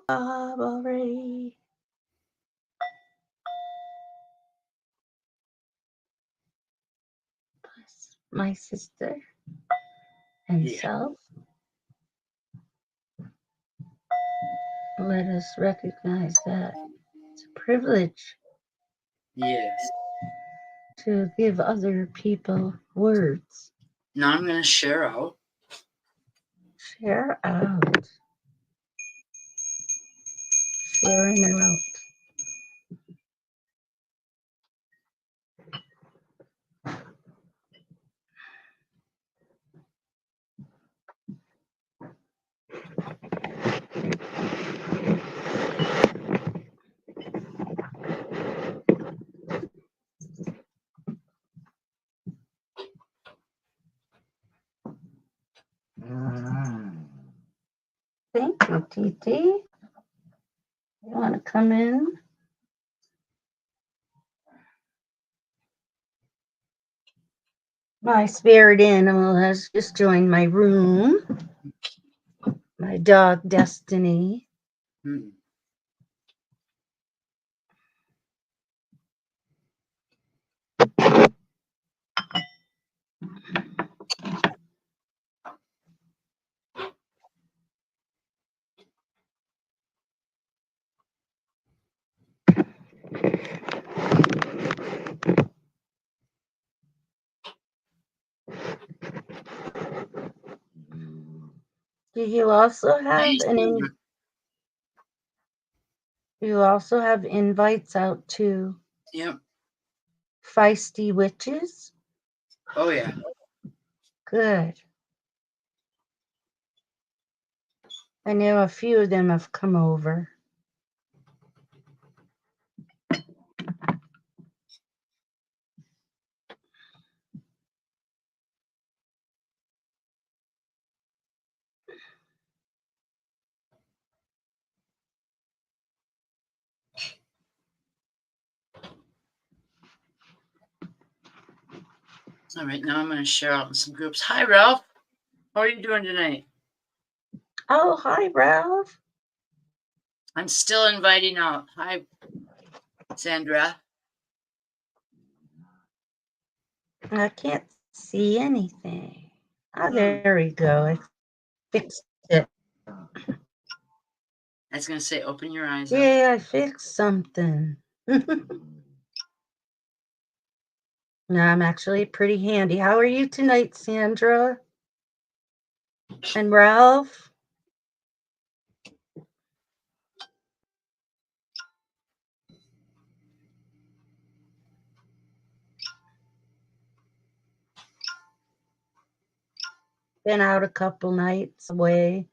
already. Plus my sister and Yeah. self. Let us recognize that it's a privilege Yes. to give other people words. Now I'm going to share out. Share out. Sharing out. Thank you, TT. You want to come in? My spirit animal has just joined my room. My dog, Destiny. Hmm. Do you also have Nice. you also have invites out to Yep. feisty witches? Oh, yeah. Good. I know a few of them have come over. All right. Now I'm going to share out in some groups. Hi, Ralph. How are you doing tonight? Oh, hi, Ralph. I'm still inviting out. Hi, Sandra. I can't see anything. Oh, there we go. I fixed it. I was going to say, open your eyes up. Yeah, I fixed something. No, I'm actually pretty handy. How are you tonight, Sandra? And Ralph? Been out a couple nights away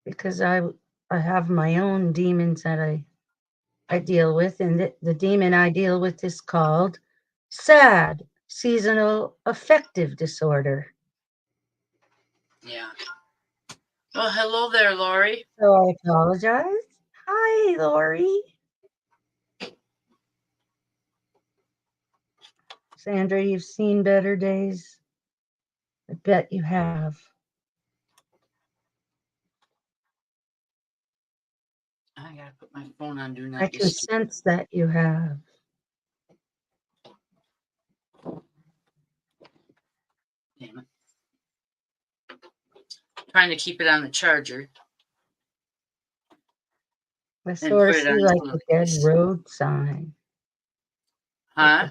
because I have my own demons that I deal with, and the demon I deal with is called SAD, seasonal affective disorder. Yeah. Well, hello there, Lori. So I apologize. Hi, Lori. Sandra, you've seen better days. I bet you have. I got to put my phone on Do I Not can Disturb. sense that you have. Damn it. Trying to keep it on the charger. I And sort put of it see on like a dead pillowcase. road sign. Like Huh?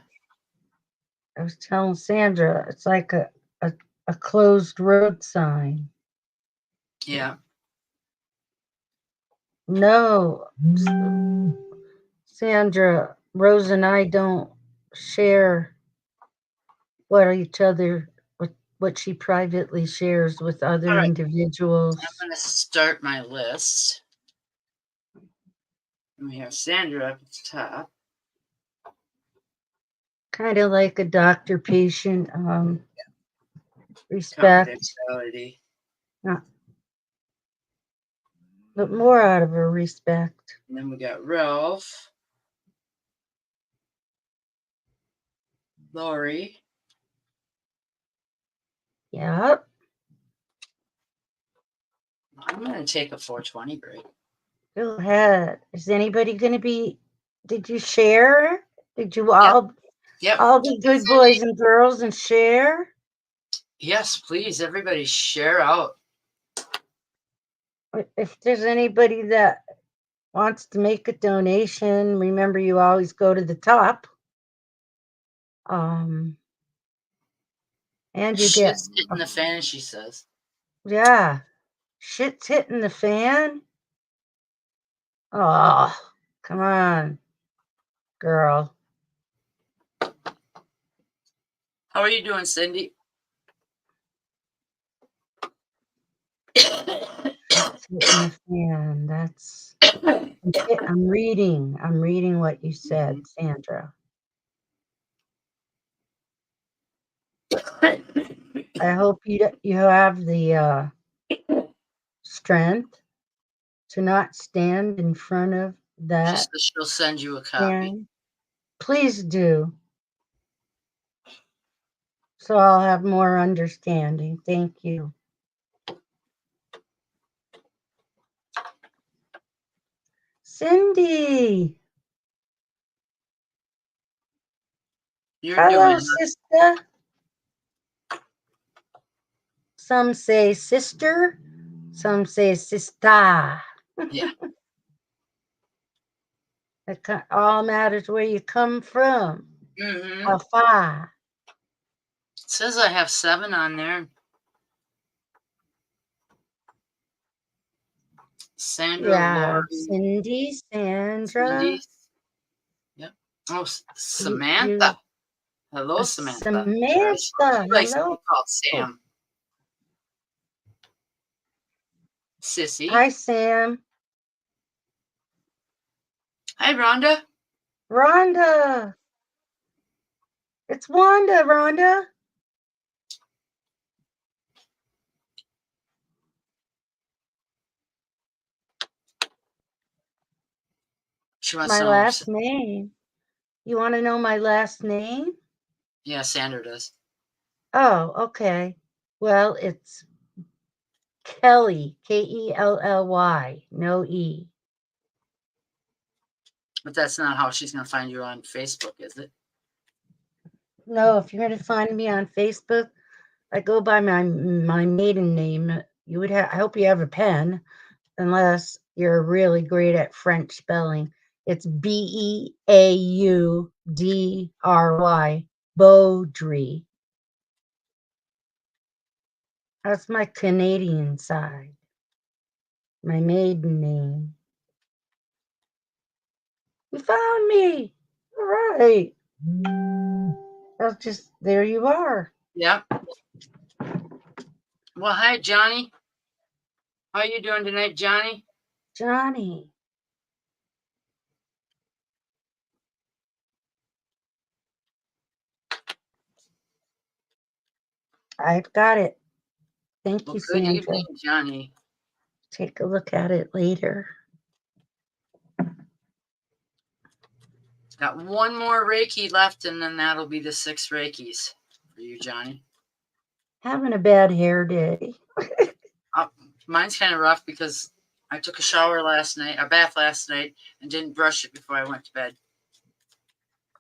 I was telling Sandra, it's like a closed road sign. Yeah. No, Sandra, Rose and I don't share what each other what she privately shares with All other right. individuals. I'm going to start my list. And we have Sandra up at the top. Kind of like a doctor patient respect, Confidentiality. not, but more out of a respect. And then we got Ralph, Lori, Yep. I'm going to take a 420 break. Go ahead. Is anybody going to be? Did you share? Did you Yep. all Yep. all be good boys and girls and share? Yes, please, everybody share out. If there's anybody that wants to make a donation, remember you always go to the top. And you get, Shit's hitting the fan, she says. yeah, shit's hitting the fan. Oh, come on, girl. How are you doing, Cindy? Shit's hitting the fan. That's. I'm reading. I'm reading what you said, Sandra. I hope you have the strength to not stand in front of She that says she'll send you a copy. fan. Please do. So I'll have more understanding. Thank you. Cindy. You're Hello, doing sister. Some say sister, some say sister. yeah. It all matters where you come from. Mm-hmm. How far. It says I have 7 on there. Sandra, Yeah, Lori, Cindy, Sandra. Cindy. Yep. Oh, You, Samantha. Hello, Samantha. She Samantha. likes to be Hello. called Sam. Sissy. Hi, Sam. Hi, Rhonda. Rhonda. It's Wanda, Rhonda. She wants My to know. last name. You want to know my last name? Yeah, Sandra does. Oh, okay. Well, it's Kelly, Kelly, no E. But that's not how she's going to find you on Facebook, is it? No, if you're going to find me on Facebook, I go by my maiden name. You would have. I hope you have a pen, unless you're really great at French spelling. It's Beaudry. Beaudry. That's my Canadian side. My maiden name. You found me. All right. That's just there you are. Yeah. Well, hi, Johnny. How are you doing tonight, Johnny? Johnny. I've got it. Thank Well, you, good Sandra. evening, Johnny. Take a look at it later. Got one more Reiki left, and then that'll be the 6 Reikis for you, Johnny. Having a bad hair day. Mine's kind of rough because I took a bath last night, and didn't brush it before I went to bed.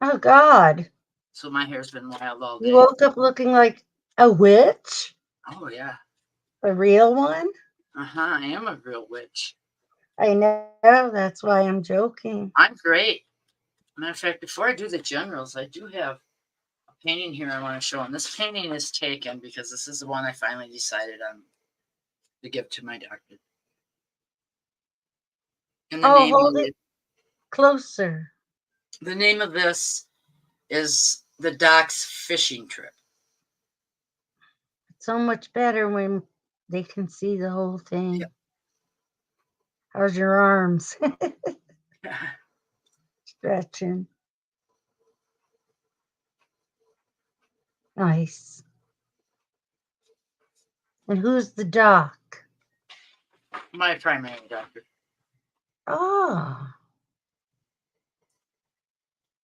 Oh, God. So my hair's been wild all day. You woke up looking like a witch? Oh, yeah. A real one? I am a real witch. I know. That's why I'm joking. I'm great. Matter of fact, before I do the generals, I do have a painting here I want to show. And this painting is taken because this is the one I finally decided on to give to my doctor. And Hold it closer. The name of this is the Doc's Fishing Trip. It's so much better when they can see the whole thing. Yep. How's your arms? Stretching. Nice. And who's the doc? My primary doctor. Oh.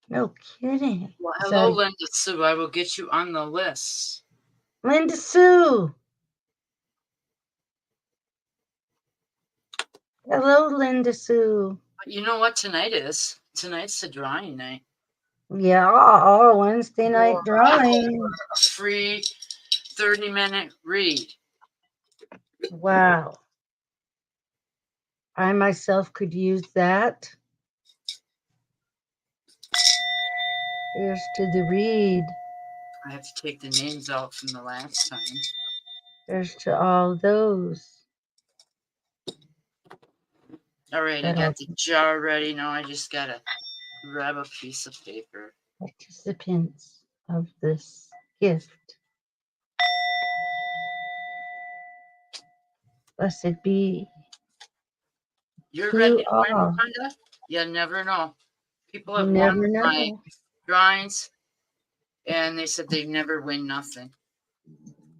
No kidding. Well, hello, Linda Sue. I will get you on the list. Linda Sue. Hello, Linda Sue. You know what tonight is? Tonight's the drawing night. Yeah, oh, Wednesday night drawing. A free 30-minute read. Wow. I myself could use that. Here's to the read. I have to take the names out from the last time. Here's to all those. All right, I got the jar ready. Now I just got to grab a piece of paper. Participants of this gift. Blessed be. You're To ready to win, all. Brenda? You never know. People You have never won my know. drawings, and they said they never win nothing.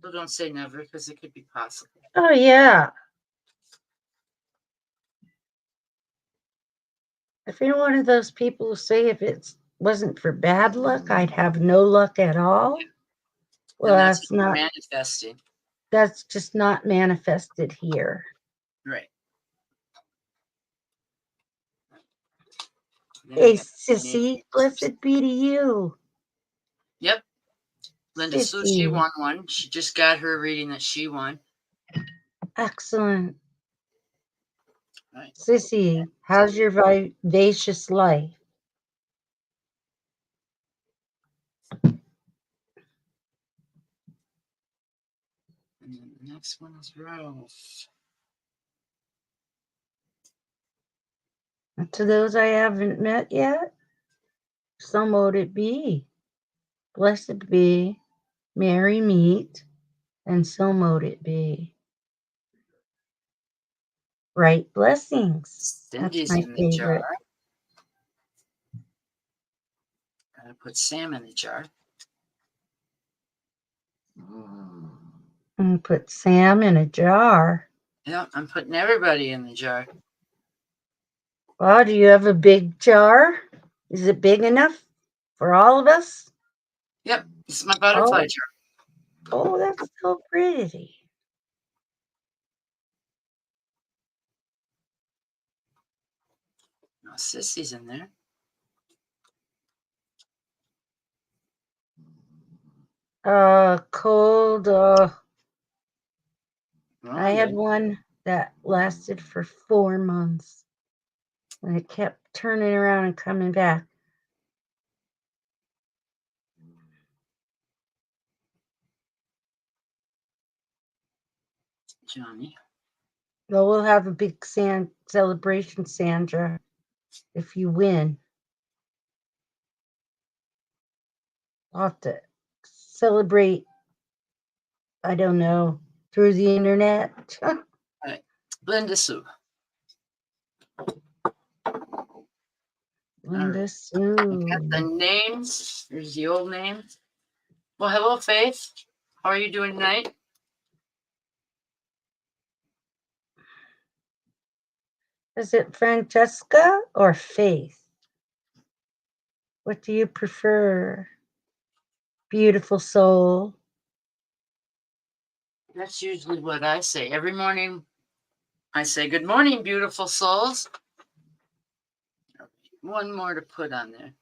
So don't say never, because it could be possible. Oh, yeah. If you're one of those people who say if it wasn't for bad luck, I'd have no luck at all. Well, And that's that's not manifesting. That's just not manifested here. Right. Hey, Sissy, blessed be to you. Yep. Linda Sue, she won one. She just got her reading that she won. Excellent. Right. Sissy, how's your vivacious life? And then the next one is Ralph. And to those I haven't met yet, so mote it be. Blessed be, merry meet, and so mote it be. Right blessings. Cindy's That's my in the favorite. jar. Gotta put Sam in the jar. And put Sam in a jar. Yeah, I'm putting everybody in the jar. Well, do you have a big jar? Is it big enough for all of us? Yep, it's my butterfly jar. Oh, that's so pretty. No, Sissy's in there. Cold. Oh, I had one that lasted for 4 months. And it kept turning around and coming back. Johnny. Well, we'll have a big celebration, Sandra, if you win. I'll have to celebrate, I don't know, through the internet. All right. Linda Sue. Linda Sue. I got the names. Here's the old names. Well, hello, Faith. How are you doing tonight? Is it Francesca or Faith? What do you prefer? Beautiful soul. That's usually what I say. Every morning I say, good morning, beautiful souls. One more to put on there.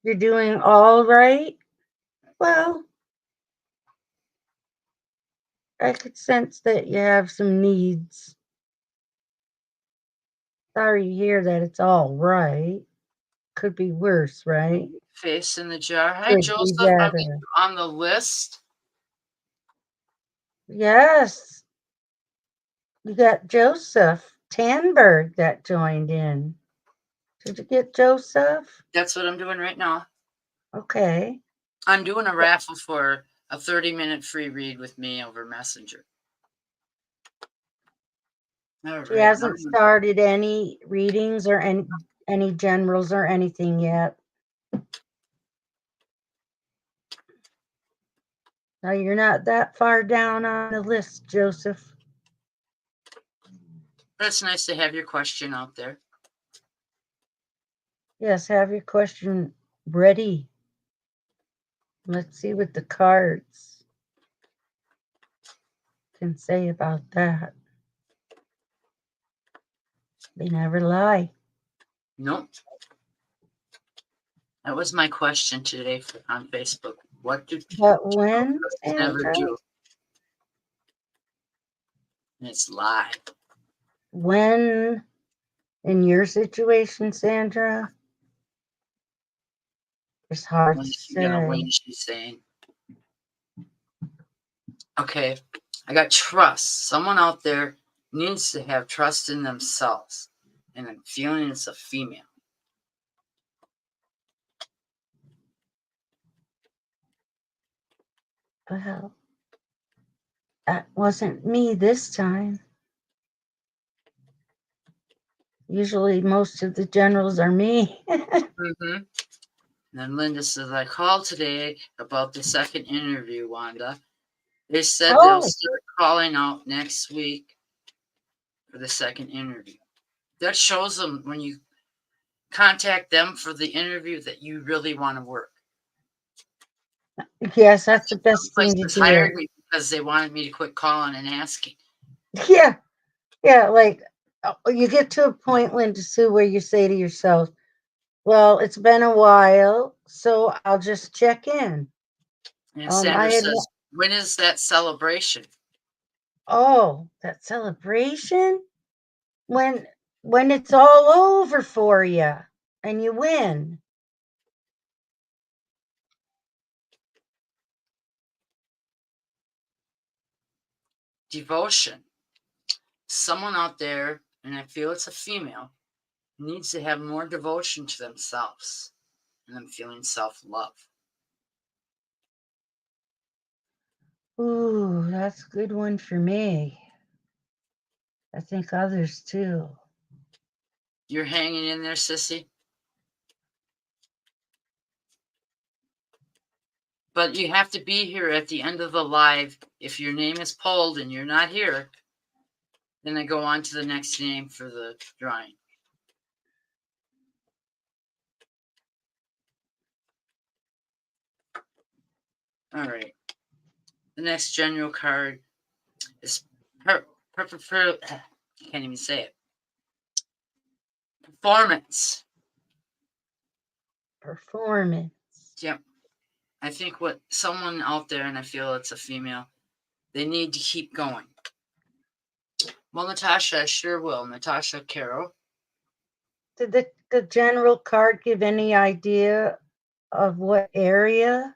You're doing all right? Well, I could sense that you have some needs. Sorry to hear that it's all right. Could be worse, right? Face in the jar. Hi, Could be Joseph. Are better. you on the list? Yes. You got Joseph Tanberg that joined in. Did you get Joseph? That's what I'm doing right now. Okay. I'm doing a raffle for a 30-minute free read with me over Messenger. All She right. hasn't started any readings or any generals or anything yet. Now you're not that far down on the list, Joseph. That's nice to have your question out there. Yes, have your question ready. Let's see what the cards can say about that. They never lie. Nope. That was my question today on Facebook. What do But when, cards never Sandra? do? And it's lie. When, in your situation, Sandra, it's hard When to is she gonna say. win? She's saying. Okay, I got trust. Someone out there needs to have trust in themselves, and I'm feeling it's a female. Well, that wasn't me this time. Usually, most of the generals are me. Mm-hmm. And then Linda says, I called today about the second interview, Wanda. They said they'll Oh, start calling out next week for the second interview. That shows them when you contact them for the interview that you really want to work. yes, I that's the think some best thing to places do. hired me because they wanted me to quit calling and asking. Yeah, yeah. Like you get to a point, Linda Sue, where you say to yourself, "Well, it's been a while, so I'll just check in." And I Sandra had says, when is that celebration? that celebration when when it's all over for you and you win. Devotion. Someone out there, and I feel it's a female, needs to have more devotion to themselves. And I'm feeling self love. Ooh, that's a good one for me. I think others too. You're hanging in there, sissy. But you have to be here at the end of the live. If your name is pulled and you're not here, then I go on to the next name for the drawing. All right. The next general card is can't even say it. Performance. Performance. Yep. I think what someone out there, and I feel it's a female, they need to keep going. Well, Natasha, I sure will. Natasha Carroll. Did the general card give any idea of what area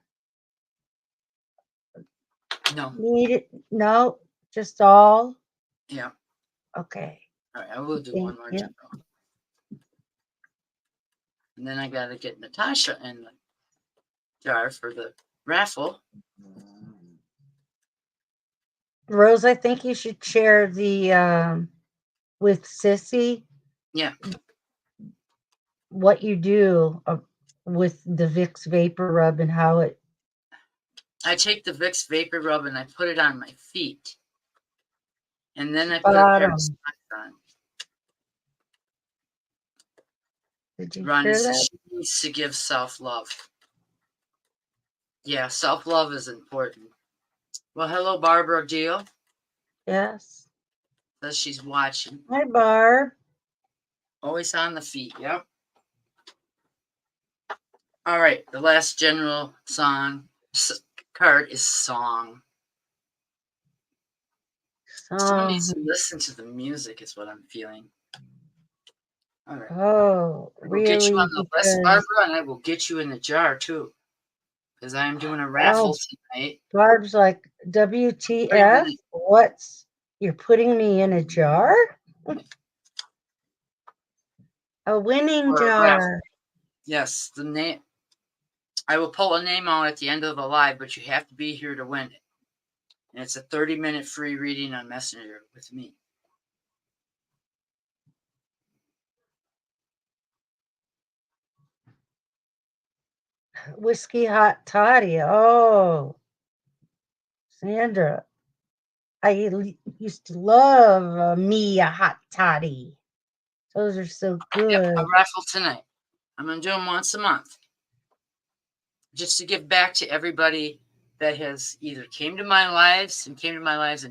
No. needed? No, just all. Yeah. Okay. All right. I will do Thank one more you. general. And then I got to get Natasha in the jar for the raffle. Rose, I think you should share the with Sissy Yeah. what you do with the Vicks Vapor Rub and how it. I take the Vicks Vapor Rub and I put it on my feet. And then I put a pair of Bottom. socks on. Did you Rhonda hear says that? she needs to give self-love. Yeah, self-love is important. Well, hello, Barbara Deal. Yes. Says she's watching. Hi, Barb. Always on the feet. Yep. All right. The last general card is song. Someone needs to listen to the music, is what I'm feeling. All right. Oh, I will get you really? on the list, Because Barbara, and I will get you in the jar too, because I am doing a raffle tonight. Barb's like, 3 WTF? minutes. You're putting me in a jar? A winning For a raffle. jar. Yes, the name. I will pull a name out at the end of the live, but you have to be here to win it. And it's a 30-minute free reading on Messenger with me. Whiskey hot toddy. Oh, Sandra. Used to love me a hot toddy. Those are so Yep, good. a raffle tonight. I'm going to do them once a month. Just to give back to everybody that has either came to my lives and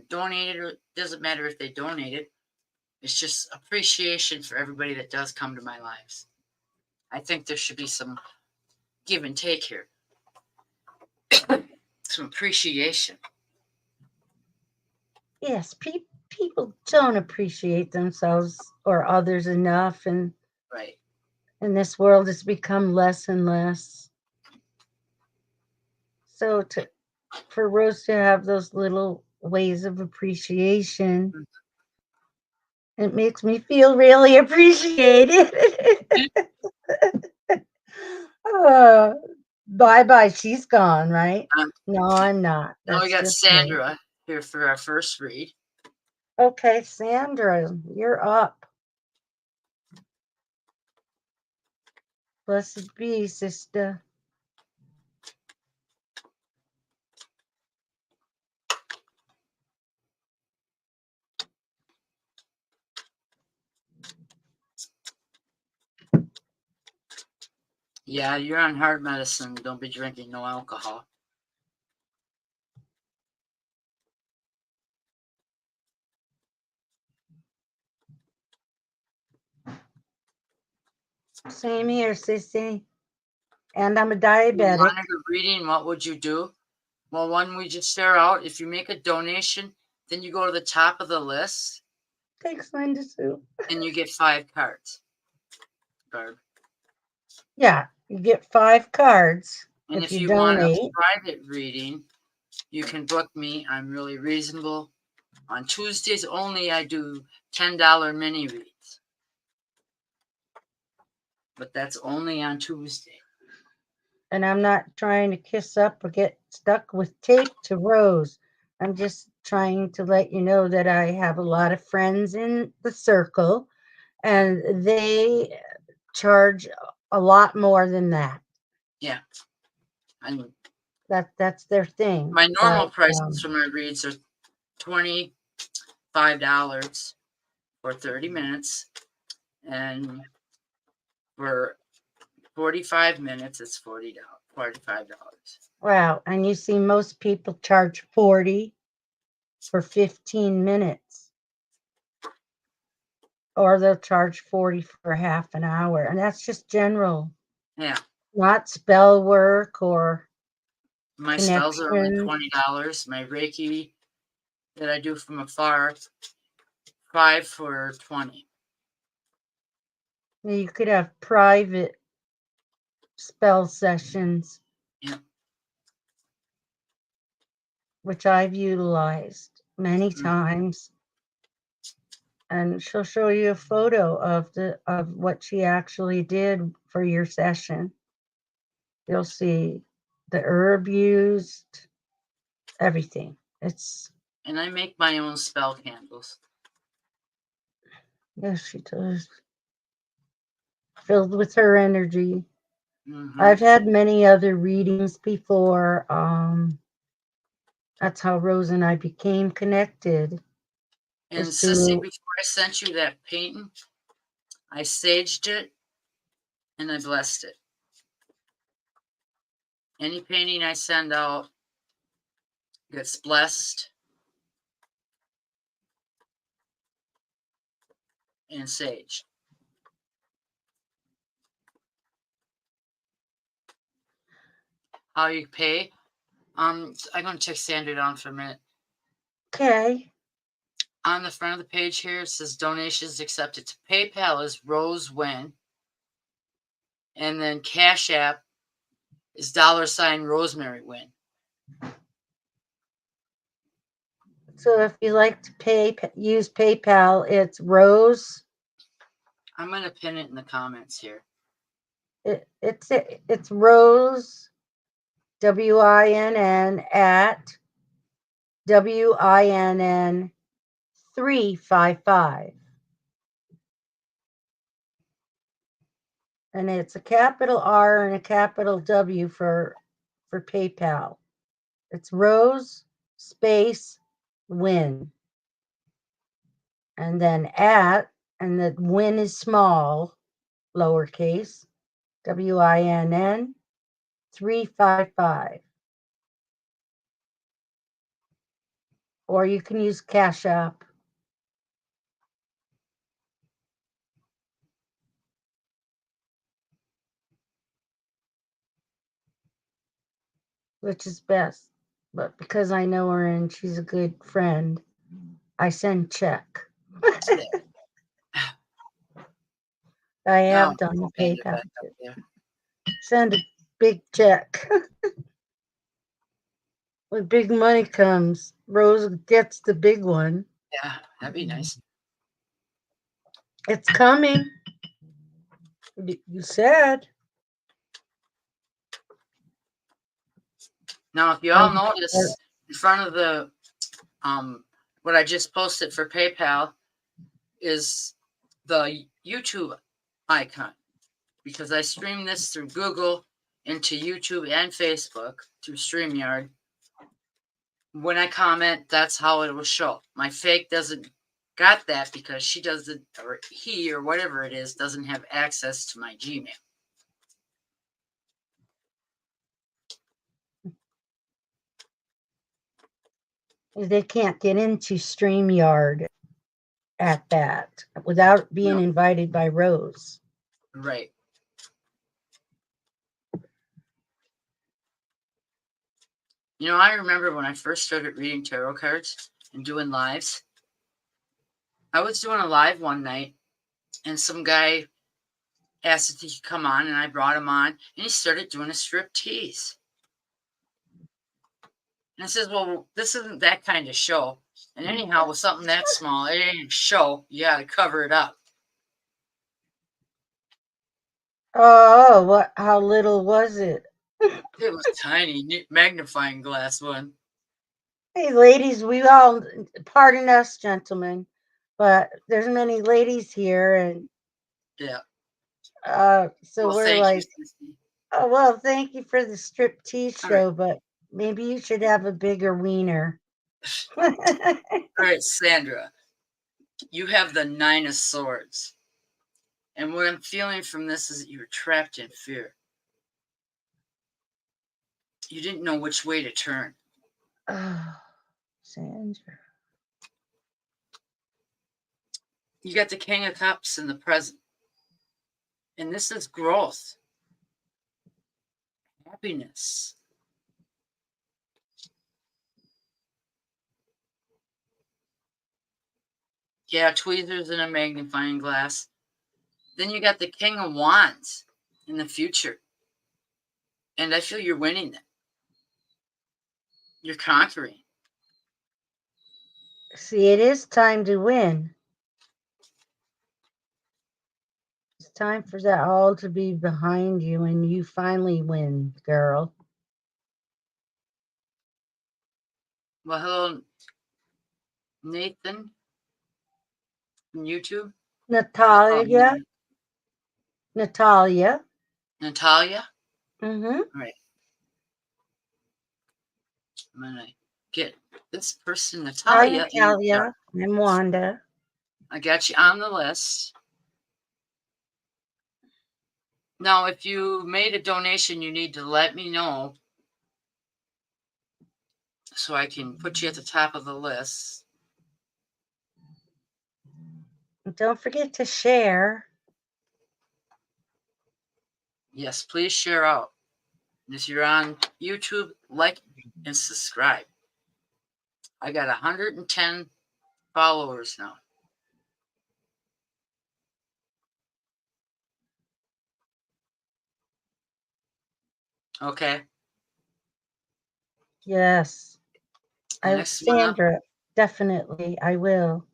donated, or it doesn't matter if they donated, It's just appreciation for everybody that does come to my lives. I think there should be some give and take here, some appreciation. Yes, people don't appreciate themselves or others enough, and Right. this world has become less and less. So for Rose to have those little ways of appreciation, it makes me feel really appreciated. Bye bye, she's gone, right? Um, No, I'm not. now we That's got just me. Sandra here for our first read. Okay, Sandra, you're up. Blessed be, sister. Yeah, you're on heart medicine. Don't be drinking no alcohol. Same here, sissy. And I'm a If you diabetic. wanted a reading, what would you do? Well, one we just share out. If you make a donation, then you go to the top of the list Thanks, Linda Sue. and you get 5 cards. Barb. Yeah, you get 5 cards And if if you you want a donate. private reading, you can book me. I'm really reasonable. On Tuesdays only, I do $10 mini reads. But that's only on Tuesday. And I'm not trying to kiss up or get stuck with tape to Rose. I'm just trying to let you know that I have a lot of friends in the circle and they charge a lot more than that. Yeah. And That's their thing. my normal But prices for my reads are $25 for 30 minutes. And for 45 minutes, it's $45. wow, and you see most people charge 40 for 15 minutes. Or they'll charge 40 for half an hour. And that's just general, Yeah. not spell work or My spells are only connection. $20. My Reiki that I do from afar, 5 for 20. You could have private spell sessions, Yeah. which I've utilized many times. And she'll show you a photo of what she actually did for your session. You'll see the herb used, everything. And I make my own spell candles. Yes, she does. Filled with her energy. Mm-hmm. I've had many other readings before. That's how Rose and I became connected. And Was Sissy, through before I sent you that painting, I saged it and I blessed it. Any painting I send out gets blessed and saged. How you pay? I'm going to take Sandra down for a minute. okay. On the front of the page here, it says donations accepted to PayPal is Rose Wynn. And then Cash App is $ Rosemary Wynn. So if you like to use PayPal, it's Rose. I'm going to pin it in the comments here. It's Rose, WINN at WINN 355. And it's a capital R and a capital W for PayPal. It's Rose space Win. And then at, and the Win is small, lowercase, WINN 355. Or you can use Cash App. which is best. But because I know her and she's a good friend, I send check. Yeah. I No, have done the hand it PayPal. back up there. Send a big check. When big money comes, Rose gets the big one. Yeah, that'd be nice. It's coming. You said. Now, if you all notice, in front of the what I just posted for PayPal is the YouTube icon, because I stream this through Google into YouTube and Facebook through StreamYard. When I comment, that's how it will show. My fake doesn't got that because she doesn't, or he, or whatever it is, doesn't have access to my Gmail. They can't get into StreamYard at that without being No. invited by Rose. Right. You know, I remember when I first started reading tarot cards and doing lives. I was doing a live one night, and some guy asked if he could come on, and I brought him on, and he started doing a strip tease. And I says, well, this isn't that kind of show. And anyhow, with something that small, it ain't a show. You got to cover it up. Oh, what? How little was it? It was tiny, magnifying glass one. Hey, ladies, we all pardon us, gentlemen, but there's many ladies here, and Yeah. so Well, we're thank you, like, Sissy. oh well, thank you for the strip tease All right. show, but maybe you should have a bigger wiener. All right, Sandra. You have the 9 of Swords. And what I'm feeling from this is that you were trapped in fear. You didn't know which way to turn. Oh, Sandra. You got the King of Cups in the present. And this is growth, happiness. Yeah, tweezers and a magnifying glass. Then you got the King of Wands in the future. And I feel you're winning that. You're conquering. See, it is time to win. It's time for that all to be behind you and you finally win, girl. Well, hello, Nathan from YouTube. I'll call him Natalia. Nathan. Natalia. Natalia. Mm-hmm. All right. I'm going to get this person, Hi, Natalia. Natalia. I'm Wanda. I got you on the list. Now, if you made a donation, you need to let me know so I can put you at the top of the list. Don't forget to share. Yes, please share out. And if you're on YouTube, like and subscribe. I got 110 followers now. Okay. Yes. Next one up. Sandra, definitely. I will.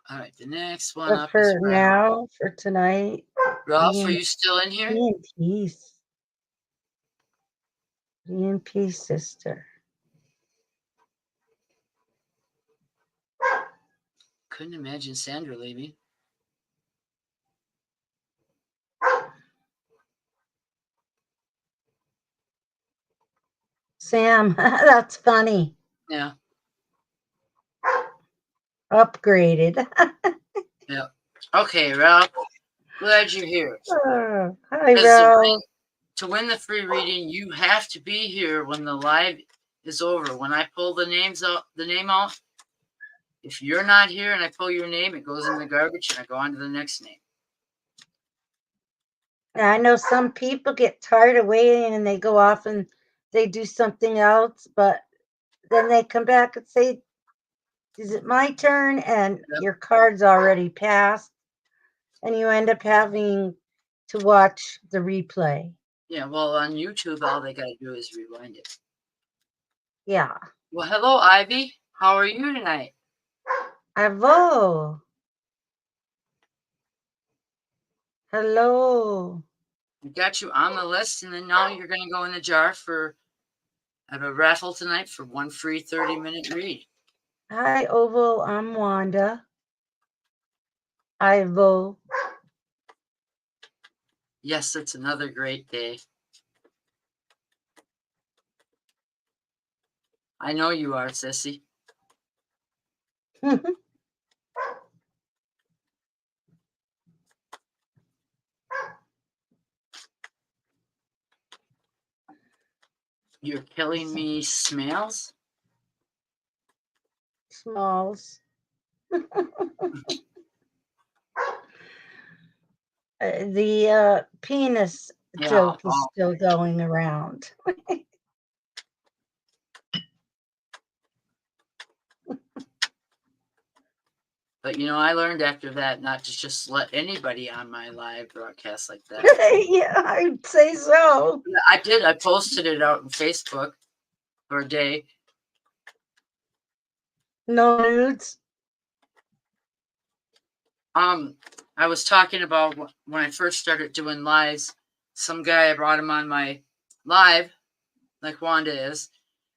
All right, the next one But up is for Ralph. now, for tonight, Ralph, be are in, you still in here? be in peace. Be in peace, sister. Couldn't imagine Sandra leaving. Sam, that's funny. Yeah. Upgraded. Yeah. Okay, Ralph. Glad you're here. Oh, hi, Because Rose. to win the free reading, you have to be here when the live is over. When I pull the name out, if you're not here and I pull your name, it goes in the garbage and I go on to the next name. I know some people get tired of waiting and they go off and they do something else, but then they come back and say, is it my turn? And Yep. your card's already passed, and you end up having to watch the replay. Yeah, well, on YouTube, all they got to do is rewind it. Yeah. Well, hello, Ivy. How are you tonight? Avo. Hello. I got you on the list, and then now you're going to go in the jar for I have a raffle tonight for one free 30-minute read. Hi, Oval. I'm Wanda. Ivo. Yes, it's another great day. I know you are, Sissy. You're killing me, Smells? Smalls. The penis joke is still going around. But, I learned after that not to just let anybody on my live broadcast like that. Yeah, I'd say so. I did. I posted it out on Facebook for a day. No nudes? I was talking about when I first started doing lives, some guy, I brought him on my live, like Wanda is,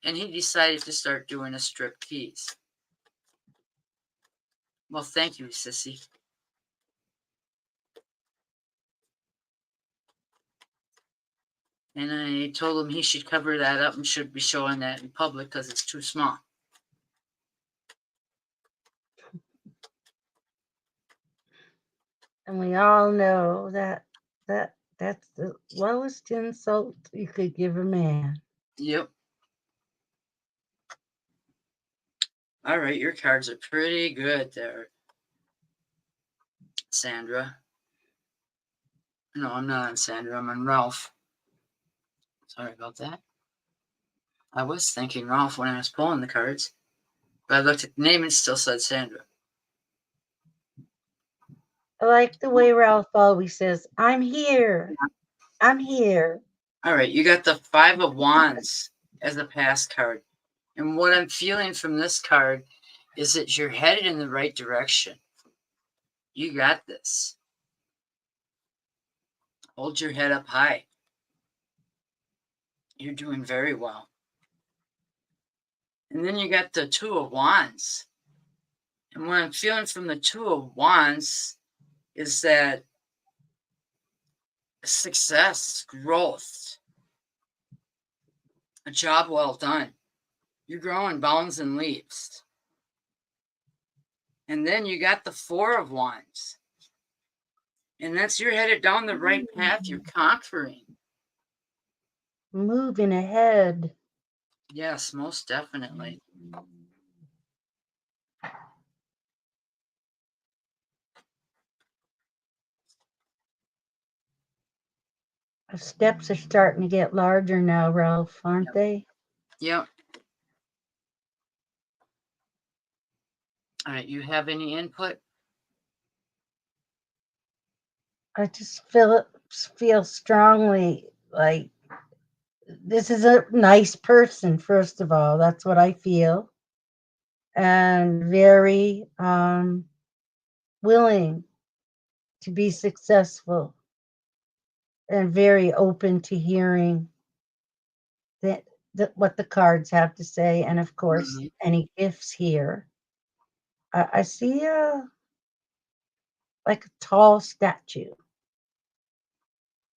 and he decided to start doing a striptease. Well, thank you, Sissy. And I told him he should cover that up and should be showing that in public because it's too small. And we all know that's the lowest insult you could give a man. Yep. All right, your cards are pretty good there, Sandra. No, I'm not on Sandra. I'm on Ralph. Sorry about that. I was thinking Ralph when I was pulling the cards, but I looked at the name and it still said Sandra. I like the way Ralph always says, I'm here. I'm here. All right, you got the Five of Wands as a pass card. And what I'm feeling from this card is that you're headed in the right direction. You got this. Hold your head up high. You're doing very well. And then you got the Two of Wands. And what I'm feeling from the Two of Wands is that success, growth, a job well done. You're growing bounds and leaps. And then you got the Four of Wands. And that's you're headed down the right path. You're conquering. Moving ahead. Yes, most definitely. The steps are starting to get larger now, Ralph, aren't they? Yep. All right, you have any input? I just feel strongly like this is a nice person, first of all. That's what I feel. And very willing to be successful and very open to hearing what the cards have to say. And of course, any gifts here. I see like a tall statue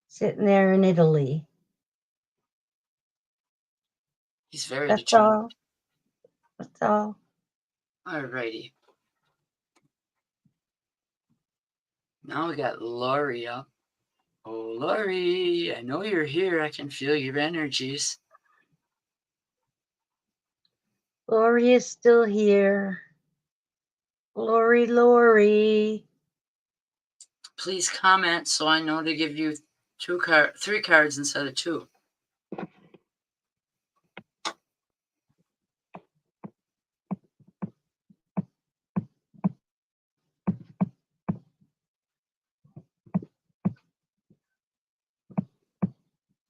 sitting there in Italy. He's very That's determined. all. That's all. All righty. Now we got Lori up. Oh, Lori, I know you're here. I can feel your energies. Lori is still here. Lori. Please comment so I know to give you three cards instead of two.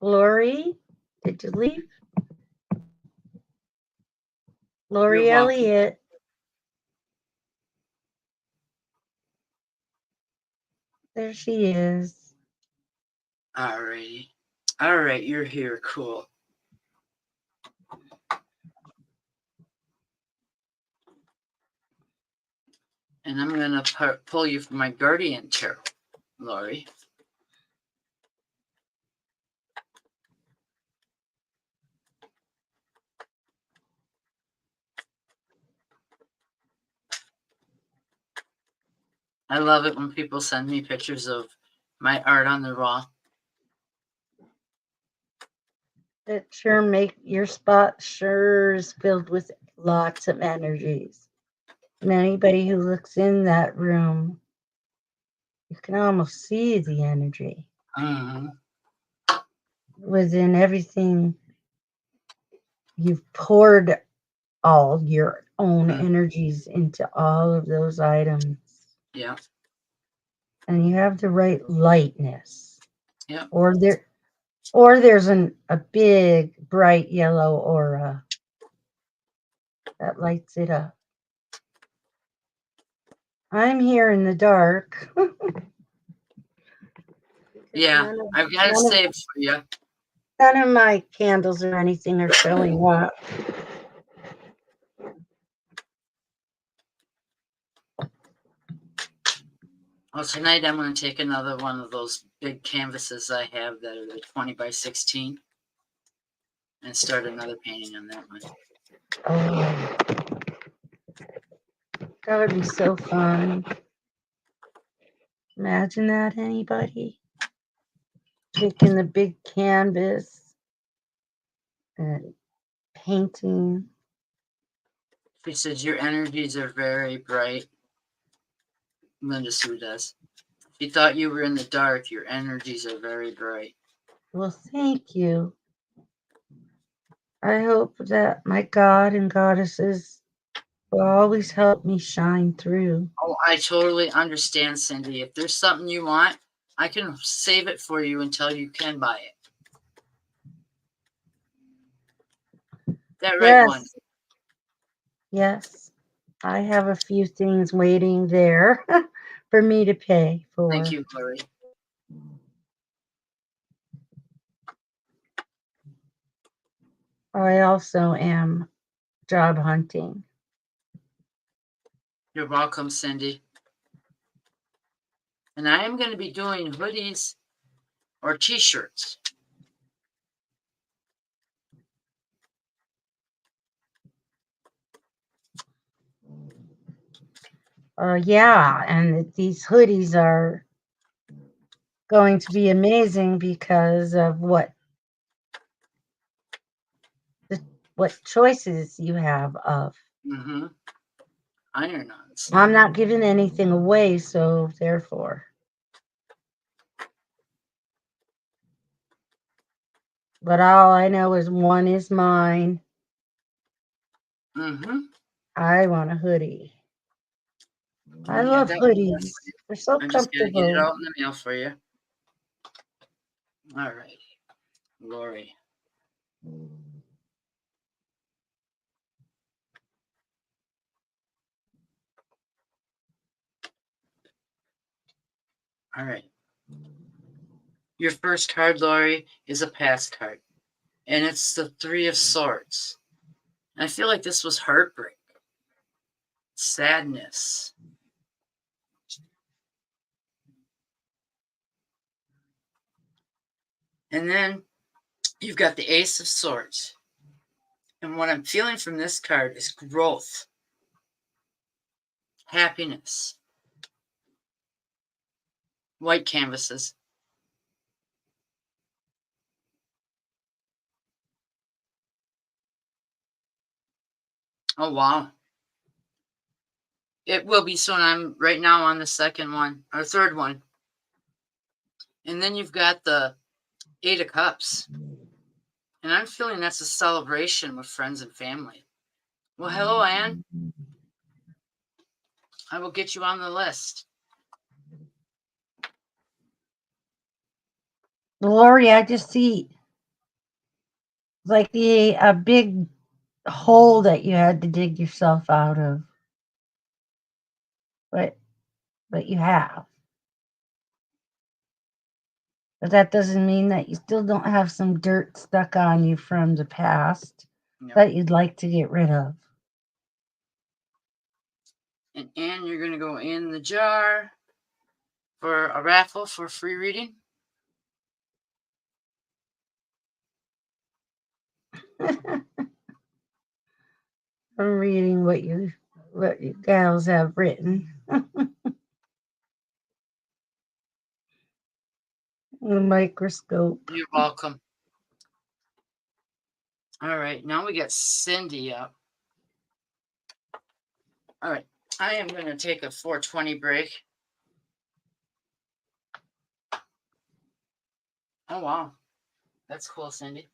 Lori, did you leave? You're Lori welcome. Elliott. There she is. Alrighty. All right, you're here. Cool. And I'm going to pull you from my Guardian Tarot, Lori. I love it when people send me pictures of my art on the wall. It sure make your spot sure is filled with lots of energies. And anybody who looks in that room, you can almost see the energy within everything. You've poured all your own energies into all of those items. Yeah. And you have the right lightness. Yeah. Or there's a big bright yellow aura that lights it up. I'm here in the dark. Yeah, I've got it saved for you. None of my candles or anything are showing up. Well, tonight I'm going to take another one of those big canvases I have that are 20 by 16 and start another painting on that one. Oh, that would be so fun. Imagine that, anybody? Taking the big canvas and painting. She says your energies are very bright. Linda Sue does. She thought you were in the dark. Your energies are very bright. Well, thank you. I hope that my God and goddesses will always help me shine through. Oh, I totally understand, Cindy. If there's something you want, I can save it for you until you can buy it. That right Yes. one? Yes. I have a few things waiting there for me to pay for. Thank you, Lori. I also am job hunting. You're welcome, Cindy. And I am going to be doing hoodies or t-shirts. Yeah, and these hoodies are going to be amazing because of what choices you have of. Iron-ons. I'm not giving anything away, so therefore. But all I know is one is mine. I want a hoodie. I love hoodies. They're so I'm just going to get it comfortable. out in the mail for you. All right, Lori. All right. Your first card, Lori, is a past card. And it's the Three of Swords. And I feel like this was heartbreak, sadness. And then you've got the Ace of Swords. And what I'm feeling from this card is growth, happiness, white canvases. Oh, wow. It will be soon. I'm right now on the second one or third one. And then you've got the Eight of Cups. And I'm feeling that's a celebration with friends and family. Well, hello, Anne. I will get you on the list. Lori, I just see like a big hole that you had to dig yourself out of. But you have. But that doesn't mean that you still don't have some dirt stuck on you from the past Yep. that you'd like to get rid of. And Anne, you're going to go in the jar for a raffle for free reading. I'm reading what you gals have written. The microscope. You're welcome. All right, now we got Cindy up. All right, I am going to take a 4:20 break. Oh, wow. That's cool, Cindy.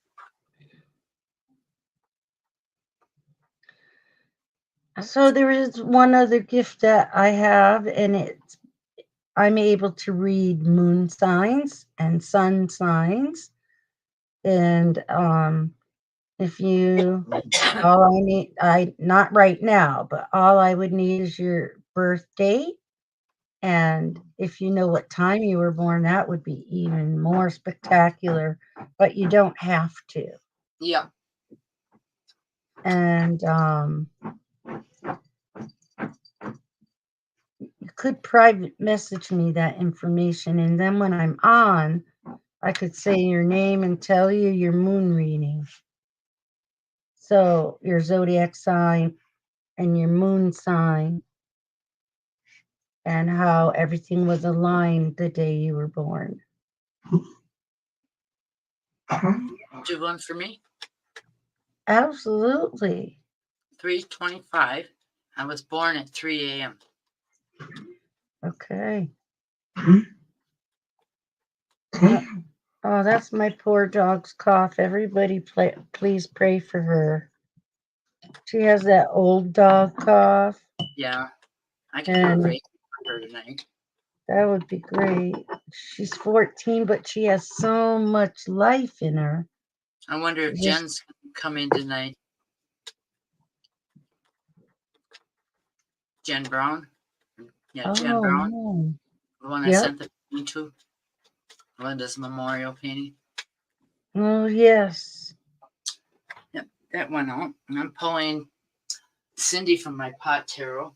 So there is one other gift that I have, and I'm able to read moon signs and sun signs. And if you all I need, I not right now, but all I would need is your birth date. And if you know what time you were born, that would be even more spectacular, but you don't have to. Yeah. And you could private message me that information. And then when I'm on, I could say your name and tell you your moon reading. So your zodiac sign and your moon sign and how everything was aligned the day you were born. Do one for me. Absolutely. 3:25. I was born at 3 a.m. Okay. Oh, that's my poor dog's cough. Everybody, please pray for her. She has that old dog cough. Yeah, I can put Reiki for her tonight. That would be great. She's 14, but she has so much life in her. I wonder if Jen's going to come in tonight. Jen Brown? Yeah, Jen Brown. No. The one I sent the painting to. Linda's memorial painting. Oh, yes. Yep, that went out. And I'm pulling Cindy from my pot tarot.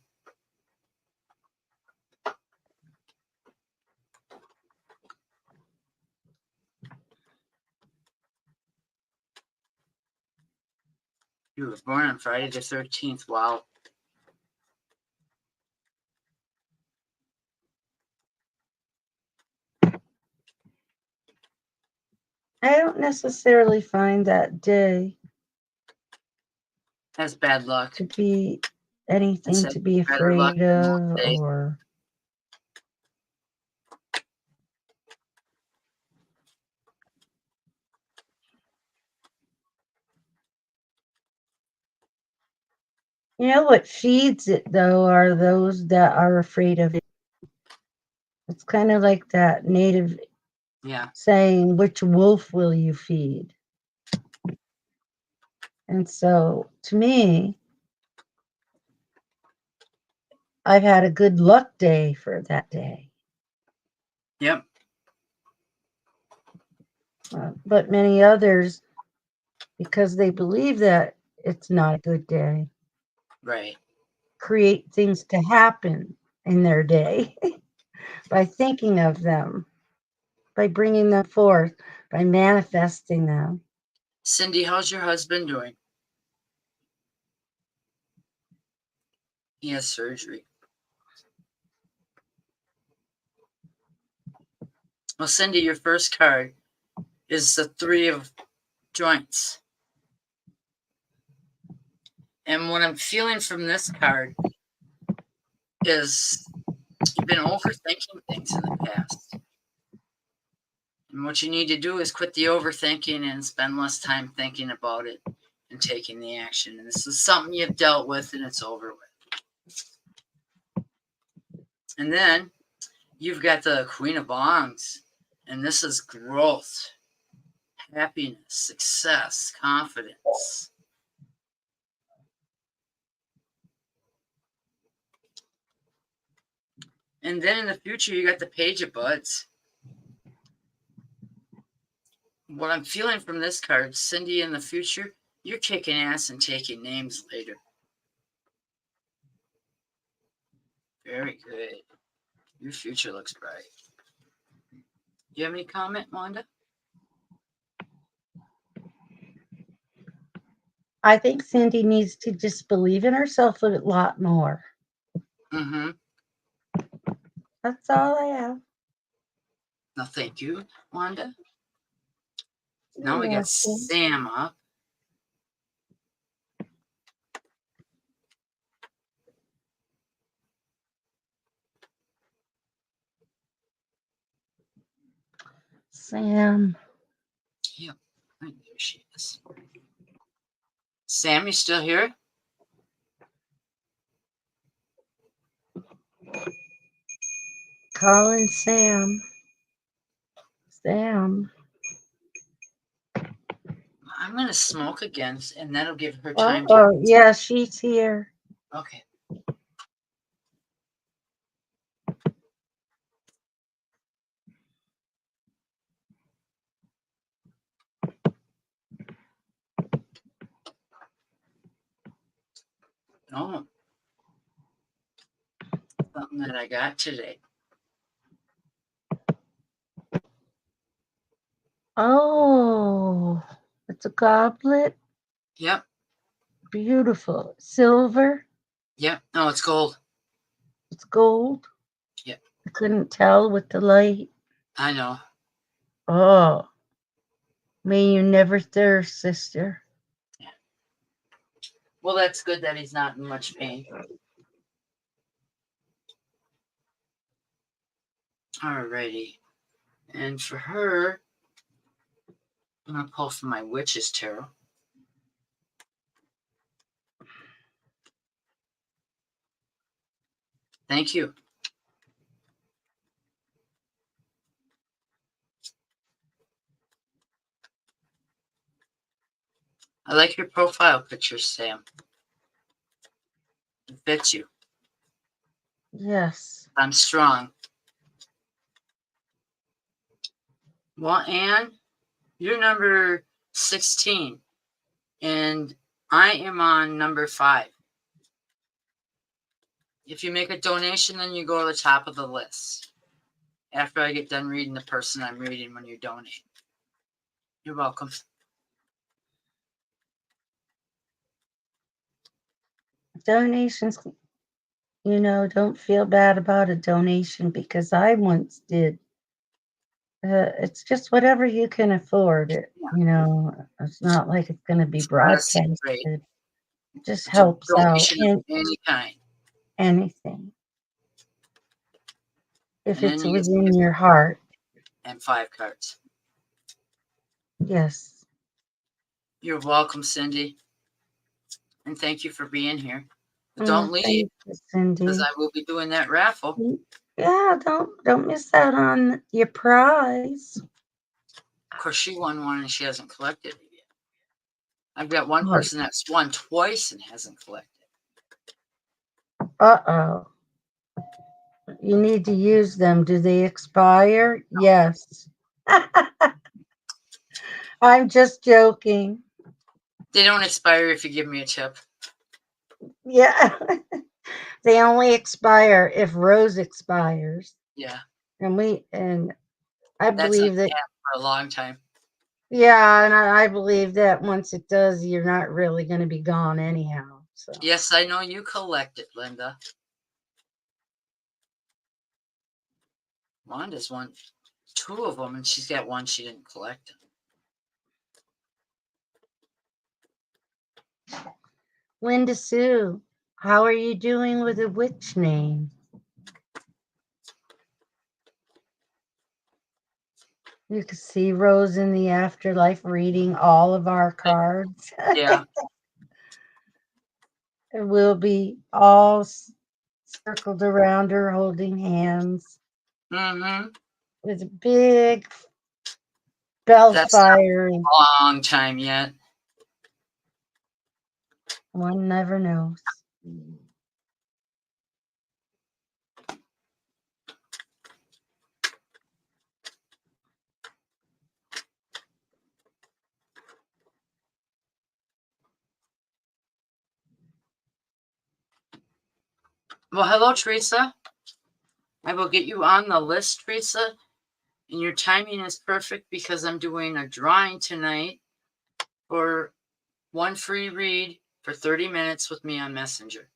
You were born on Friday the 13th. Wow. I don't necessarily find that day That's bad luck. to be anything to be afraid of or. You know what feeds it, though, are those that are afraid of it. It's kind of like that native saying, which wolf will you feed? And so, to me, I've had a good luck day for that day. Yep. But many others, because they believe that it's not a good day. Right. Create things to happen in their day by thinking of them, by bringing them forth, by manifesting them. Cindy, how's your husband doing? He has surgery. Well, Cindy, your first card is the 3 of joints. And what I'm feeling from this card is you've been overthinking things in the past. And what you need to do is quit the overthinking and spend less time thinking about it and taking the action. And this is something you've dealt with and it's over with. And then you've got the Queen of Wands. And this is growth happiness, success, confidence. And then in the future, you got the Page of Buds. What I'm feeling from this card, Cindy, in the future, you're kicking ass and taking names later. Very good. Your future looks bright. Do you have any comment, Wanda? I think Cindy needs to just believe in herself a lot more. Mm-hmm. That's all I have. No, thank you, Wanda. Now we You're got welcome. Sam up. Sam. Yep. There she is. Sam, you still here? Calling Sam. Sam. I'm going to smoke again, and that'll give her Oh, time to... oh, yeah, she's here. Okay. Oh. Something that I got today. Oh, it's a goblet. Yep. Beautiful. Silver. Yep. No, it's gold. It's gold. Yep. I couldn't tell with the light. I know. Oh, may you never thirst, sister. Yeah. Well, that's good that he's not in much pain. Alrighty. And for her, I'm going to pull from my Witch's Tarot. Thank you. I like your profile picture, Sam. It fits you. Yes. I'm strong. Well, Anne, you're number 16, and I am on number 5. If you make a donation, then you go to the top of the list. After I get done reading the person I'm reading when you donate. You're welcome. Donations, don't feel bad about a donation because I once did. It's just whatever you can afford. It's not like it's going to be broadcasted. It just helps out Donation in of any kind. anything. If And then it's you get within your heart. and 5 cards. Yes. You're welcome, Cindy. And thank you for being here. But don't leave, Thank you, Cindy. because I will be doing that raffle. Yeah, don't miss out on your prize. Of course, she won one and she hasn't collected it yet. I've got one person that's won twice and hasn't collected. Uh-oh. You need to use them. Do they expire? No. Yes. I'm just joking. They don't expire if you give me a tip. Yeah. They only expire if Rose expires. Yeah. And I believe that for a long time. Yeah, and I believe that once it does, you're not really going to be gone anyhow. So. Yes, I know you collect it, Linda. Wanda's won 2 of them, and she's got one she didn't collect. Linda Sue, how are you doing with a witch name? You can see Rose in the afterlife reading all of our cards. Yeah. We'll be all circled around her holding hands. Mm-hmm. With a big That's not Bellfire. a long time yet. One never knows. Well, hello, Teresa. I will get you on the list, Teresa. And your timing is perfect because I'm doing a drawing tonight for one free read for 30 minutes with me on Messenger.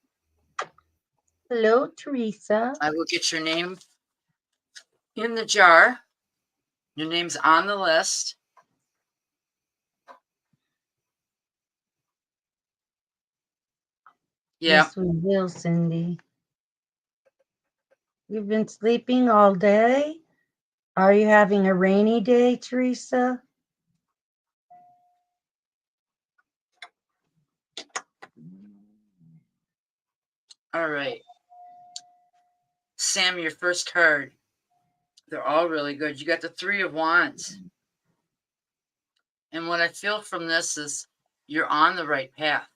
Hello, Teresa. I will get your name in the jar. Your name's on the list. Yeah. Yes, we will, Cindy. You've been sleeping all day? Are you having a rainy day, Teresa? All right. Sam, your first card. They're all really good. You got the Three of Wands. And what I feel from this is you're on the right path.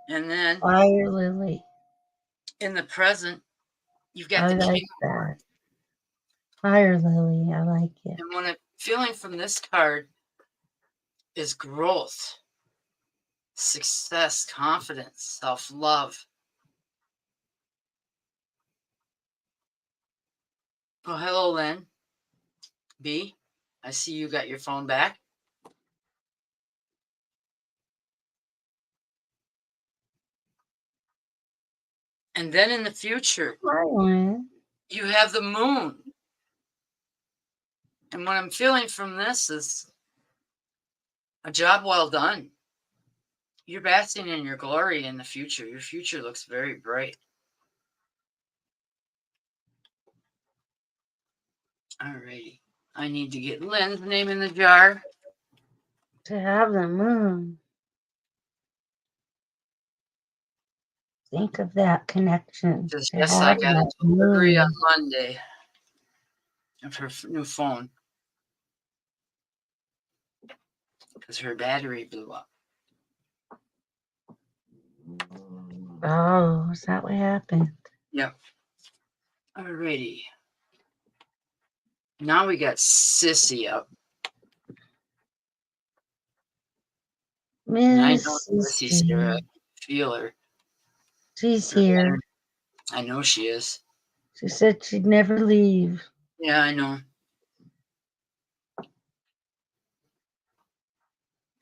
And then Fire Lily. in the present, you've got I the like King. that. Fire Lily. I like it. And what I'm feeling from this card is growth, success, confidence, self-love. Oh, hello, Lynn. B, I see you got your phone back. And then in the future, Hi, Lynn. you have the moon. And what I'm feeling from this is a job well done. You're basking in your glory in the future. Your future looks very bright. Alrighty. I need to get Lynn's name in the jar. To have the moon. Think of that connection. Says, To yes, I have got a that delivery on moon. Monday of her new phone because her battery blew up. Oh, is that what happened? Yep. Alrighty. Now we got Sissy up. And I know Miss Sissy's here. I Sissy. feel her. She's Her here. energy. I know she is. She said she'd never leave. Yeah, I know.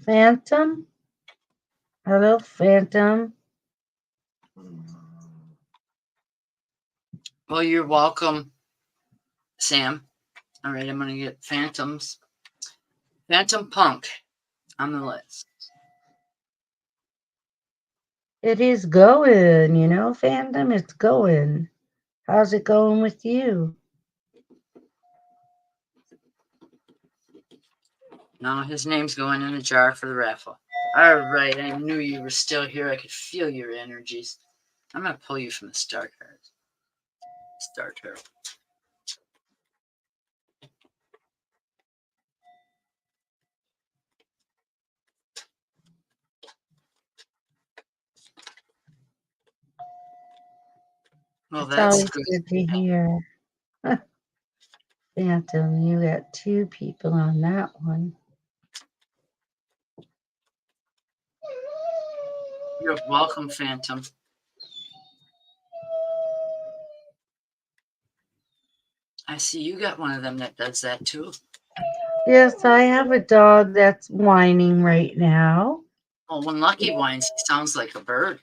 Phantom? Hello, Phantom. Well, you're welcome, Sam. All right, I'm going to get Phantoms. Phantom Punk on the list. It is going, you know, Phantom. It's going. How's it going with you? Now his name's going in a jar for the raffle. All right, I knew you were still here. I could feel your energies. I'm going to pull you from the star cards. Star Tarot. Well, It's that's always good. good to hear. Phantom, you got two people on that one. You're welcome, Phantom. I see you got one of them that does that too. Yes, I have a dog that's whining right now. Well, when Lucky whines, he sounds like a bird.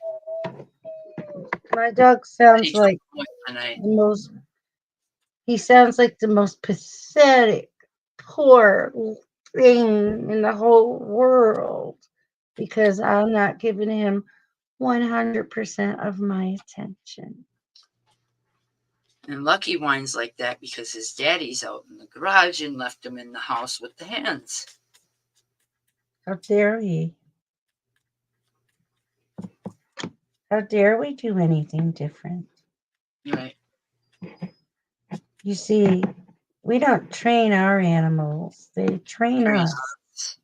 My dog sounds like the most, he sounds like the most pathetic, poor thing in the whole world because I'm not giving him 100% of my attention. And Lucky whines like that because his daddy's out in the garage and left him in the house with the hens. How dare he? How dare we do anything different? Right. You see, we don't train our animals, they train Train us.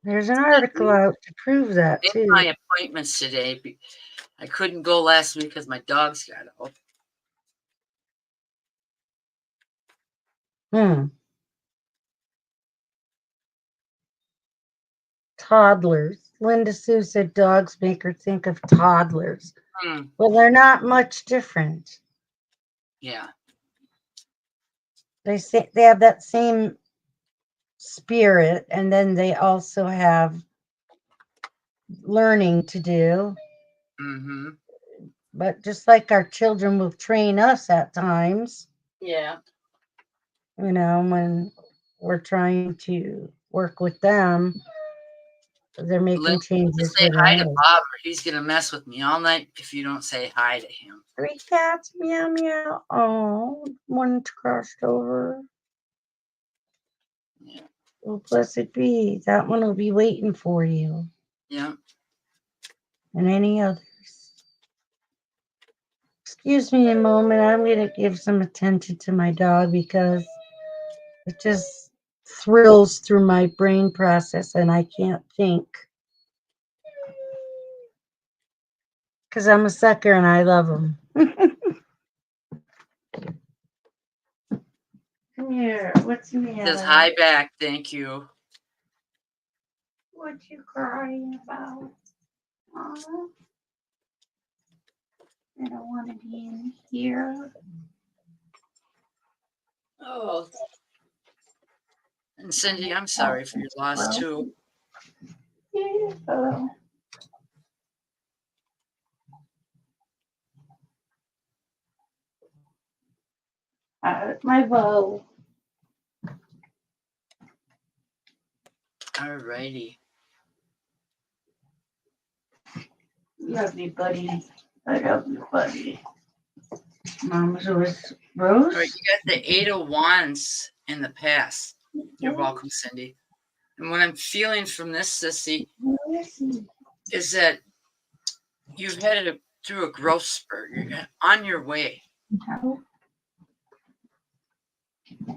There's an article out to prove that, in too. my appointments today. I couldn't go last week because my dogs got out. Toddlers. Linda Sue said dogs make her think of toddlers. Hmm. Well, they're not much different. Yeah. They have that same spirit, and then they also have learning to do. Mm-hmm. But just like our children will train us at times, Yeah. when we're trying to work with them, they're making changes Say with hi to us. Bob, or he's gonna mess with me all night if you don't say hi to him. 3 cats, meow meow. Oh, one's crossed over. Yeah. Oh, blessed be. That one will be waiting for you. Yeah. And any others. Excuse me a moment. I'm going to give some attention to my dog because it just thrills through my brain process and I can't think. Because I'm a sucker and I love them. Come here. What's the matter? Says hi back. Thank you. What you crying about? Mama? I don't want to be in here. Oh. And Cindy, I'm sorry for your loss too. Yeah. My bow. Alrighty. Love you, buddy. I love you, buddy. Mama's always Rose. All right, you got the 8 of Wands in the past. You're welcome, Cindy. And what I'm feeling from this, Sissy, is that you've headed through a growth spurt. You're on your way.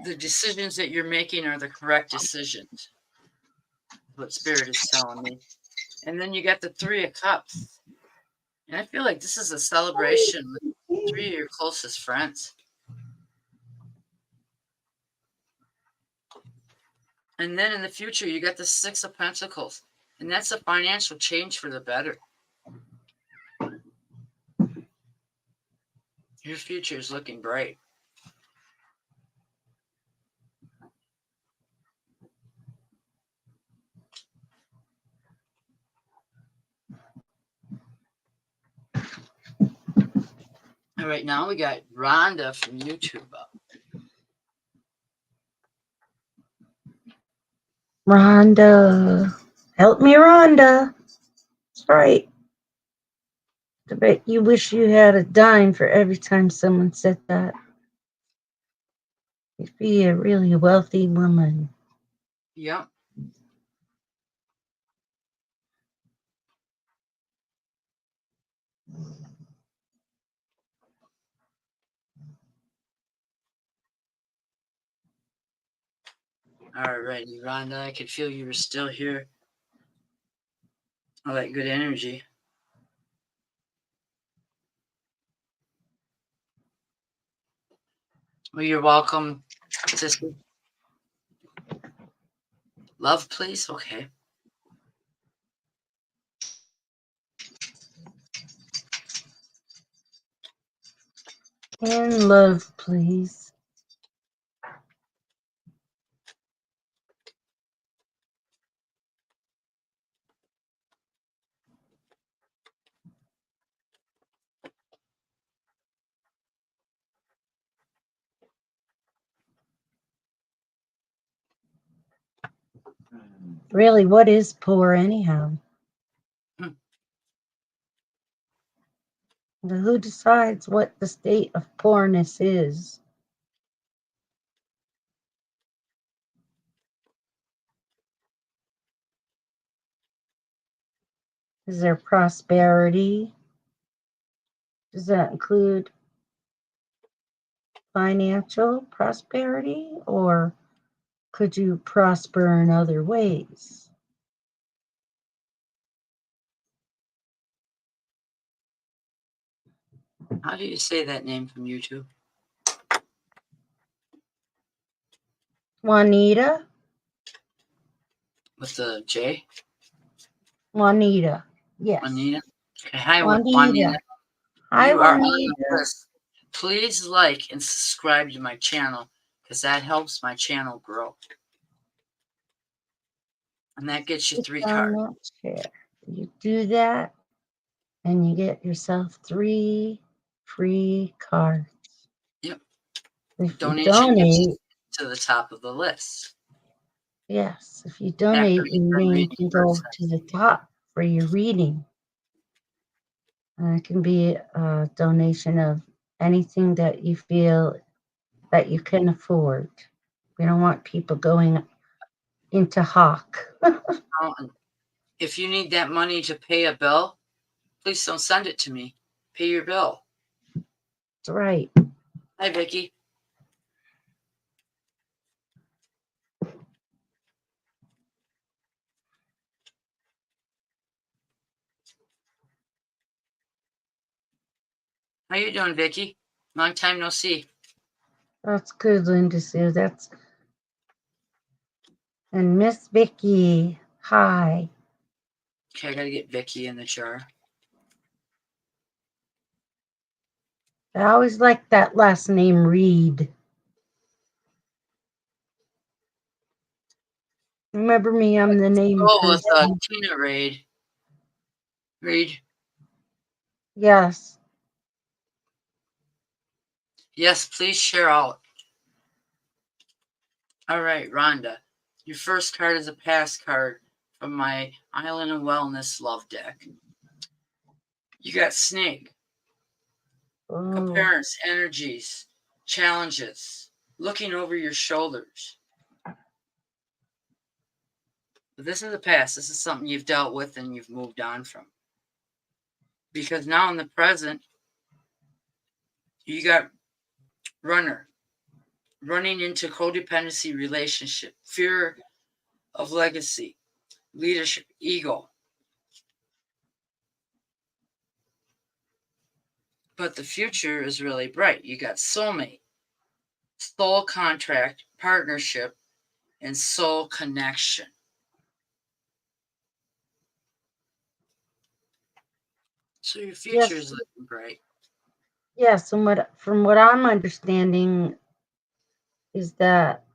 The decisions that you're making are the correct decisions. What Spirit is telling me. And then you got the 3 of Cups. And I feel like this is a celebration with 3 of your closest friends. And then in the future, you got the 6 of Pentacles. And that's a financial change for the better. Your future is looking bright. All right, now we got Rhonda from YouTube up. Rhonda. Help me, Rhonda. That's right. I bet you wish you had a dime for every time someone said that. You'd be a really wealthy woman. Yep. All righty, Rhonda, I could feel you were still here. All that good energy. Well, you're welcome, sister. Love, please? Okay. And love, please. Really, what is poor anyhow? Who decides what the state of poorness is? Is there prosperity? Does that include financial prosperity, or could you prosper in other ways? How do you say that name from YouTube? Juanita? With the J? Juanita. Yes. Juanita? Okay, hi, Juanita. Juanita. Hi, You are on Juanita. the list. Please like and subscribe to my channel because that helps my channel grow. And that gets you Click 3 on cards. that chair. You do that, and you get yourself 3 free cards. Yep. If Donation you donate, gets you to the top of the list. yes, if you donate, your name can go to the top for your reading. It can be a donation of anything that you feel that you can afford. We don't want people going into hawk. If you need that money to pay a bill, please don't send it to me. Pay your bill. That's right. Hi, Vicki. How you doing, Vicki? Long time no see. That's good, Linda Sue. And Miss Vicki, hi. Okay, I gotta get Vicki in the jar. I always like that last name, Reed. Remember me, I'm the name with person. Tina Reed. Yes. Yes, please share out. All right, Rhonda. Your first card is a pass card from my Island of Wellness love deck. You got Snake. Compares energies, challenges, looking over your shoulders. But this is the past. This is something you've dealt with and you've moved on from. Because now in the present, you got runner, running into codependency relationship, fear of legacy, leadership, ego. But the future is really bright. You got soulmate, soul contract, partnership, and soul connection. So your future is looking bright. Yes, and from what I'm understanding is that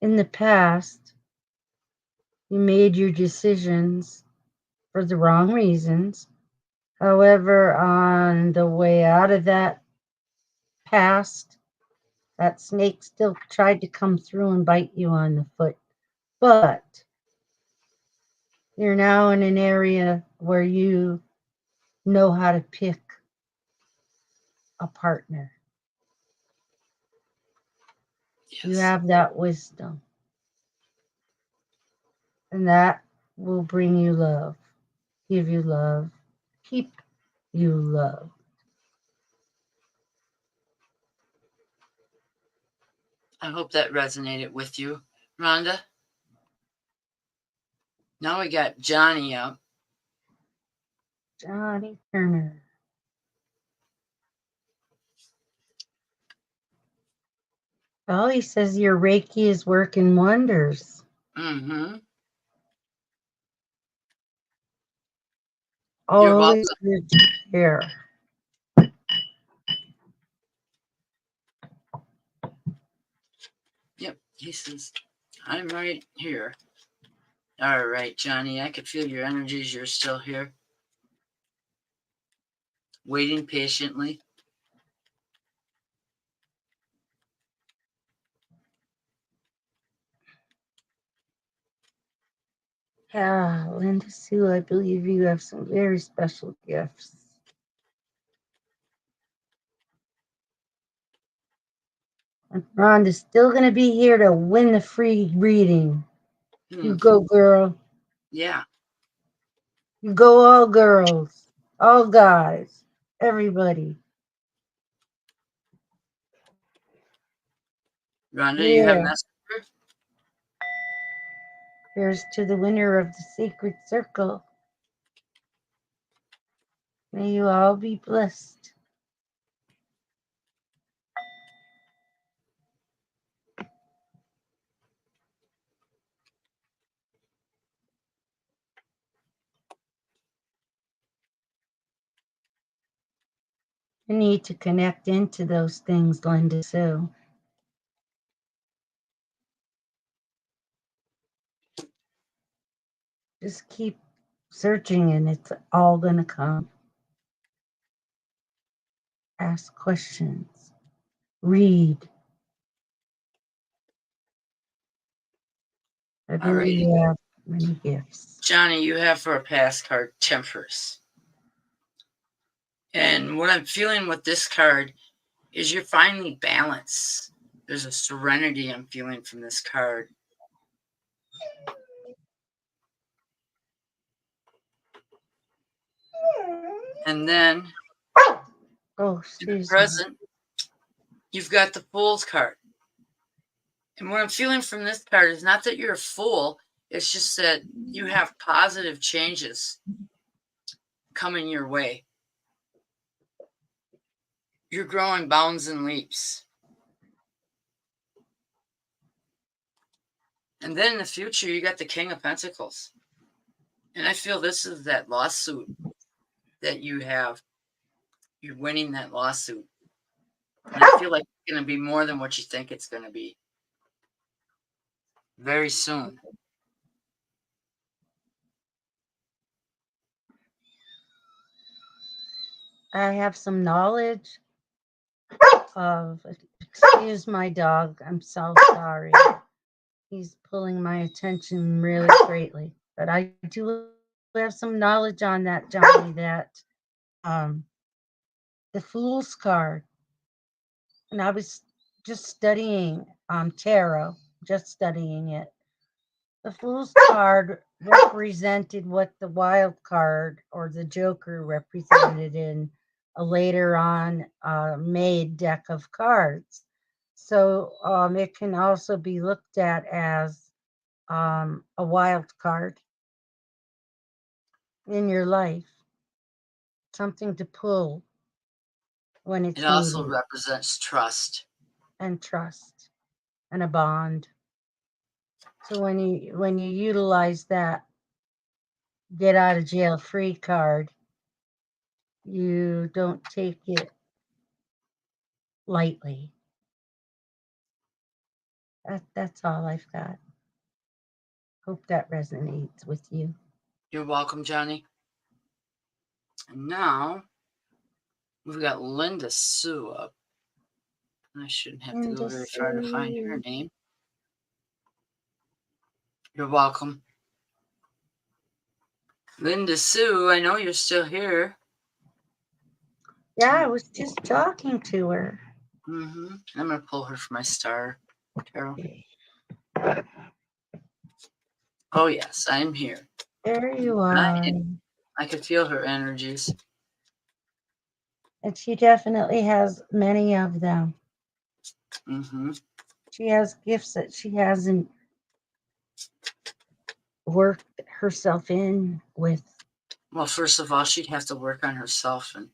in the past, you made your decisions for the wrong reasons. However, on the way out of that past, that snake still tried to come through and bite you on the foot. But you're now in an area where you know how to pick a partner. Yes. You have that wisdom. And that will bring you love, give you love, keep you love. I hope that resonated with you, Rhonda. Now we got Johnny up. Johnny Turner. Oh, he says your Reiki is working wonders. Mm-hmm. Always good to hear. Yep, he says, I'm right here. All right, Johnny, I could feel your energies. You're still here. Waiting patiently. Yeah, Linda Sue, I believe you have some very special gifts. And Rhonda's still going to be here to win the free reading. You go, girl. Yeah. You go all girls, all guys, everybody. Rhonda, you have Yeah. messenger? Here's to the winner of the secret circle. May you all be blessed. You need to connect into those things, Linda Sue. Just keep searching and it's all going to come. Ask questions. Read. I All believe right. you have many gifts. Johnny, you have for a pass card Temperance. And what I'm feeling with this card is you're finally balanced. There's a serenity I'm feeling from this card. And then Oh, in the excuse me. present, you've got the Fool's card. And what I'm feeling from this card is not that you're a fool, it's just that you have positive changes coming your way. You're growing bounds and leaps. And then in the future, you got the King of Pentacles. And I feel this is that lawsuit that you have. You're winning that lawsuit. And I feel like it's going to be more than what you think it's going to be. Very soon. I have some knowledge of, excuse my dog, I'm so sorry. He's pulling my attention really greatly. But I do have some knowledge on that, Johnny, that the Fool's card, and I was just studying tarot, just studying it. The Fool's card represented what the Wild card or the Joker represented in a later on made deck of cards. So it can also be looked at as a wild card in your life, something to pull when It it's also needed, represents trust. and trust and a bond. So when you utilize that get out of jail free card, you don't take it lightly. That's all I've got. Hope that resonates with you. You're welcome, Johnny. And now we've got Linda Sue up. I shouldn't have to go very far to find her name. You're welcome. Linda Sue, I know you're still here. Yeah, I was just talking to her. I'm going to pull her for my star tarot. Oh, yes, I'm here. There you are. I can feel her energies. And she definitely has many of them. She has gifts that she hasn't worked herself in with. Well, first of all, she'd have to work on herself and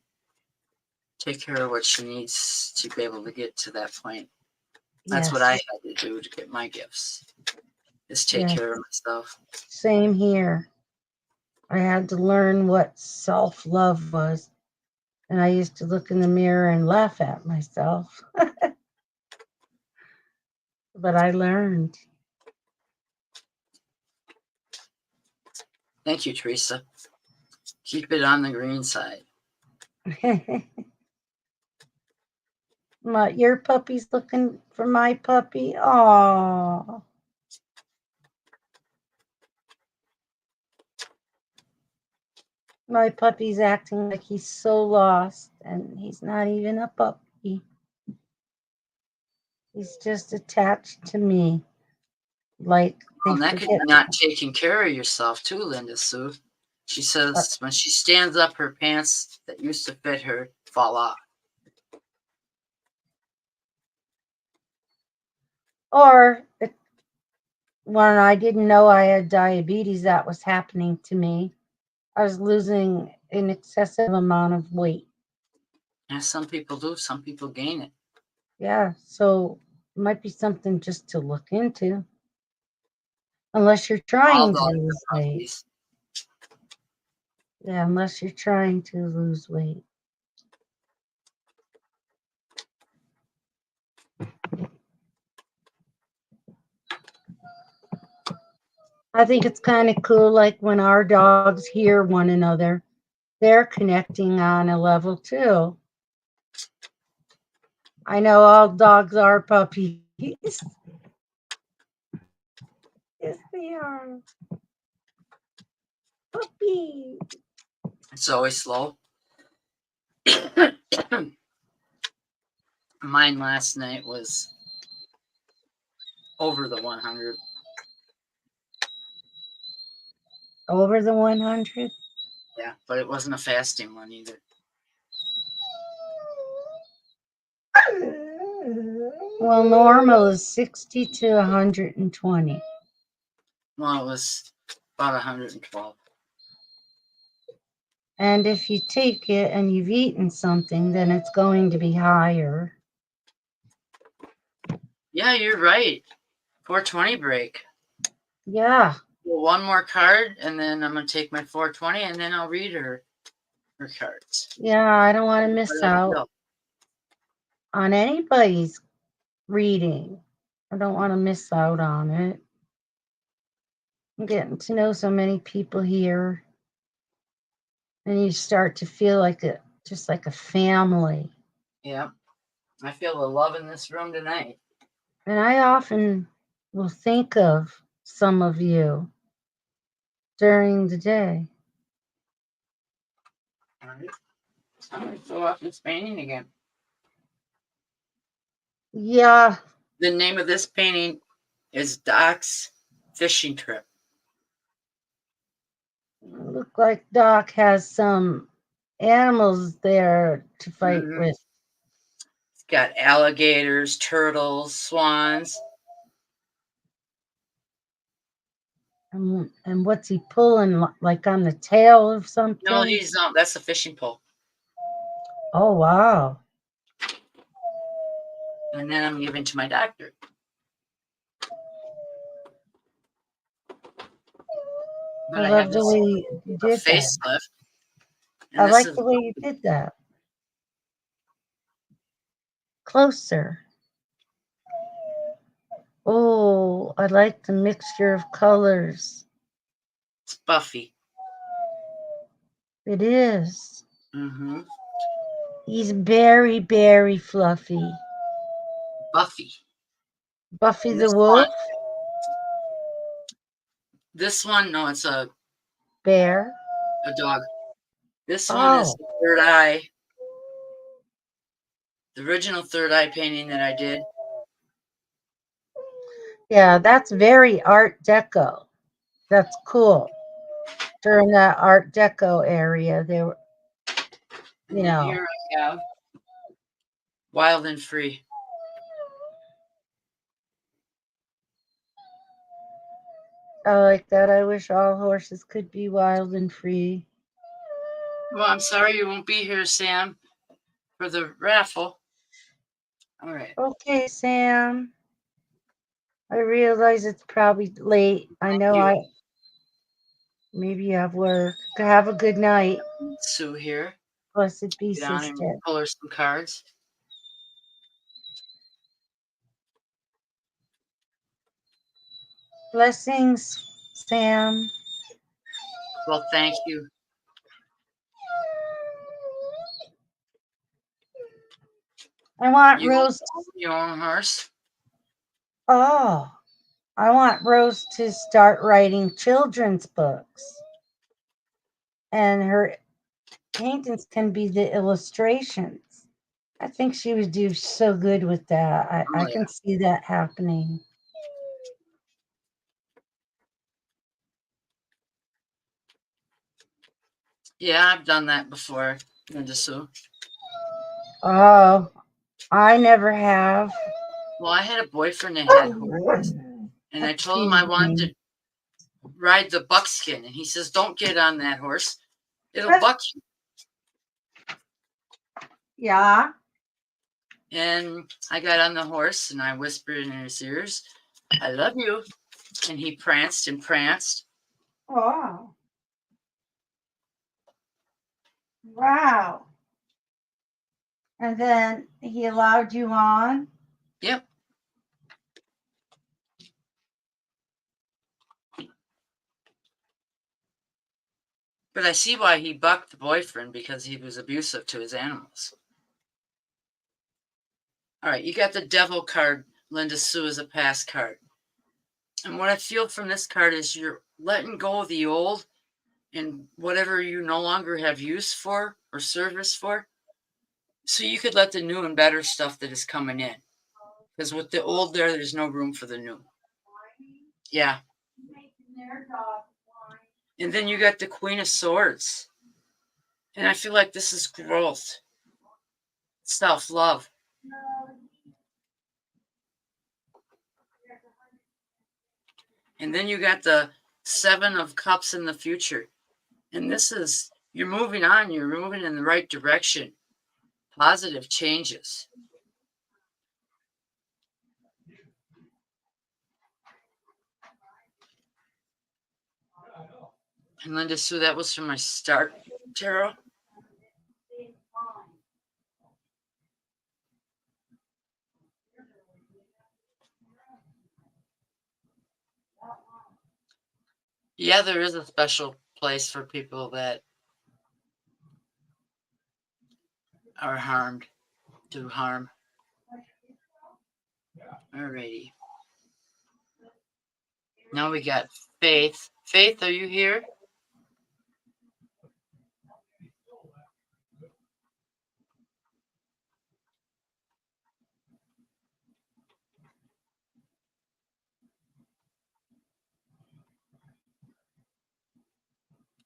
take care of what she needs to be able to get to that point. That's Yes. what I had to do to get my gifts, is take care of myself. Same here. I had to learn what self-love was. And I used to look in the mirror and laugh at myself. But I learned. Thank you, Teresa. Keep it on the green side. Your puppy's looking for my puppy. Aww. My puppy's acting like he's so lost, and he's not even a puppy. He's just attached to me. Like Well, that could be not taking care of yourself too, Linda Sue. She says when she stands up, her pants that used to fit her fall off. Or when I didn't know I had diabetes, that was happening to me. I was losing an excessive amount of weight. And some people do, some people gain it. Yeah, so it might be something just to look into. Unless you're All trying to dogs lose are weight. puppies. Yeah, unless you're trying to lose weight. I think it's kind of cool, like when our dogs hear one another, they're connecting on a level too. I know all dogs are puppies. Yes, they are. Puppies. It's always slow. Mine last night was over the 100. Over the 100? Yeah, but it wasn't a fasting one either. Well, normal is 60 to 120. Well, it was about 112. And if you take it and you've eaten something, then it's going to be higher. Yeah, you're right. 420 break. Yeah. Well, one more card, and then I'm going to take my 420, and then I'll read her cards. Yeah, I don't want to miss out on anybody's reading. I don't want to miss out on it. I'm getting to know so many people here. And you start to feel like just like a family. Yeah. I feel the love in this room tonight. And I often will think of some of you during the day. All right. I'm going to fill out this painting again. Yeah. The name of this painting is Doc's Fishing Trip. Look like Doc has some animals there to fight with. It's got alligators, turtles, swans. And what's he pulling, like on the tail of something? No, he's not. That's a fishing pole. Oh, wow. And then I'm giving to my doctor. But I love the way you did that. Facelift. I like the way you did that. Closer. Oh, I like the mixture of colors. It's Buffy. It is. Mm-hmm. He's very, very fluffy. Buffy. Buffy the wolf? This one, no, it's a bear. A dog. This one is the third eye. The original third eye painting that I did. Yeah, that's very Art Deco. That's cool. During that Art Deco area, they were, you know. Here I have Wild and Free. I like that. I wish all horses could be wild and free. Well, I'm sorry you won't be here, Sam, for the raffle. All right. Okay, Sam. I realize it's probably late. I know maybe you have work. Have a good night. Sue here. Blessed be, Get on sister. and pull her some cards. Blessings, Sam. Well, thank you. I want Rose. Your own horse? Oh, I want Rose to start writing children's books. And her paintings can be the illustrations. I think she would do so good with that. I can see that happening. Yeah, I've done that before, Linda Sue. Oh, I never have. Well, I had a boyfriend that had horses, and I told him I Excuse wanted me. to ride the buckskin, and he says, "Don't get on that horse; it'll buck you." Yeah. And I got on the horse, and I whispered in his ears, "I love you," and he pranced and pranced. Wow. Wow. And then he allowed you on? Yep. But I see why he bucked the boyfriend, because he was abusive to his animals. All right, you got the devil card, Linda Sue, as a past card. And what I feel from this card is you're letting go of the old and whatever you no longer have use for or service for. So you could let the new and better stuff that is coming in. Because with the old there's no room for the new. Yeah. And then you got the Queen of Swords. And I feel like this is growth, self-love. And then you got the Seven of Cups in the future. And this is, you're moving on, you're moving in the right direction. Positive changes. And Linda Sue, that was from my start tarot. Yeah, there is a special place for people that are harmed, do harm. Alrighty. Now we got Faith. Faith, are you here?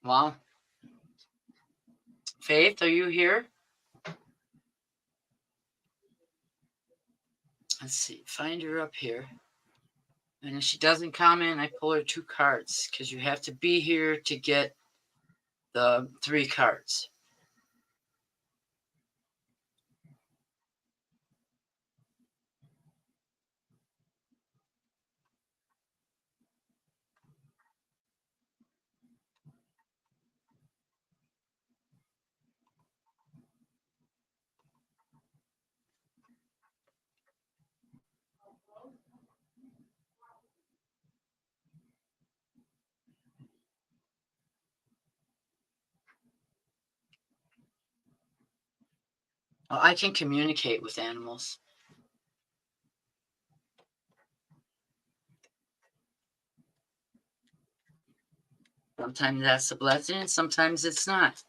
Wow. Faith, are you here? Let's see. Find her up here. And if she doesn't comment, I pull her 2 cards because you have to be here to get the 3 cards. Oh, I can communicate with animals. Sometimes that's a blessing, and sometimes it's not.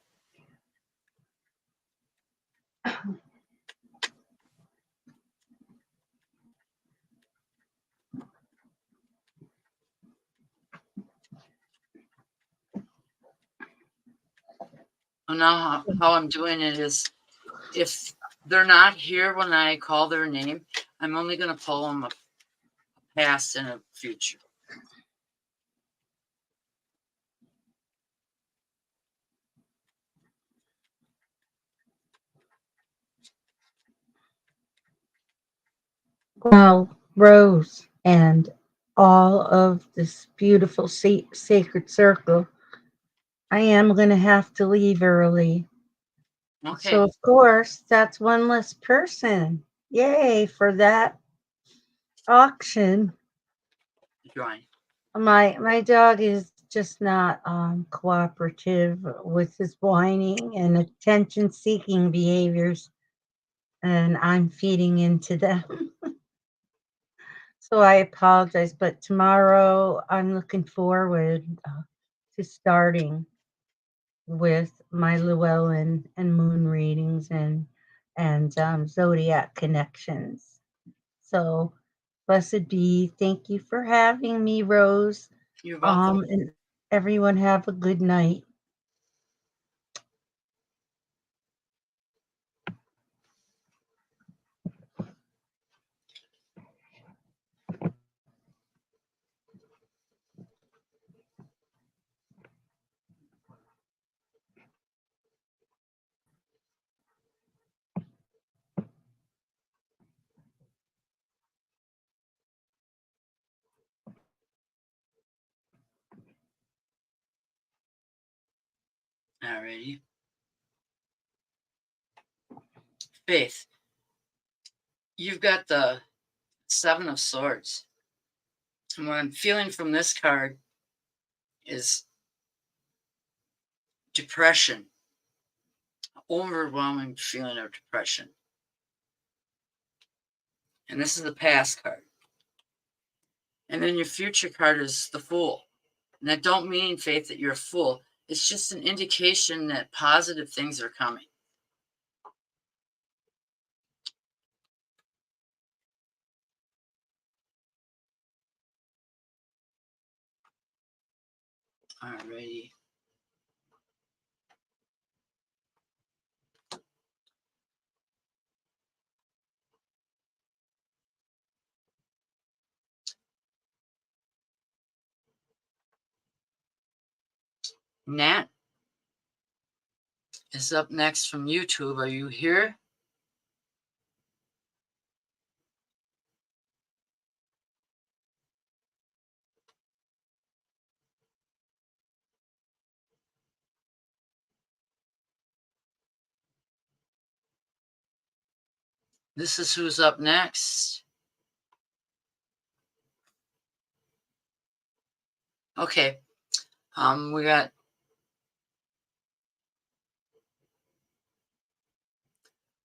Well, now how I'm doing it is, if they're not here when I call their name, I'm only going to pull them a past and a future. Well, Rose and all of this beautiful sacred circle, I am going to have to leave early. Okay. So, of course, that's one less person. Yay for that auction. Drawing. My dog is just not cooperative with his whining and attention seeking behaviors, and I'm feeding into them. So I apologize, but tomorrow I'm looking forward to starting with my Llewellyn and moon readings and zodiac connections. So blessed be. Thank you for having me, Rose. You're welcome. And everyone have a good night. Alrighty. Faith, you've got the Seven of Swords. And what I'm feeling from this card is depression, overwhelming feeling of depression. And this is the past card. And then your future card is the Fool. And I don't mean, Faith, that you're a fool. It's just an indication that positive things are coming. Alrighty. Nat is up next from YouTube. Are you here? This is who's up next. Okay. We got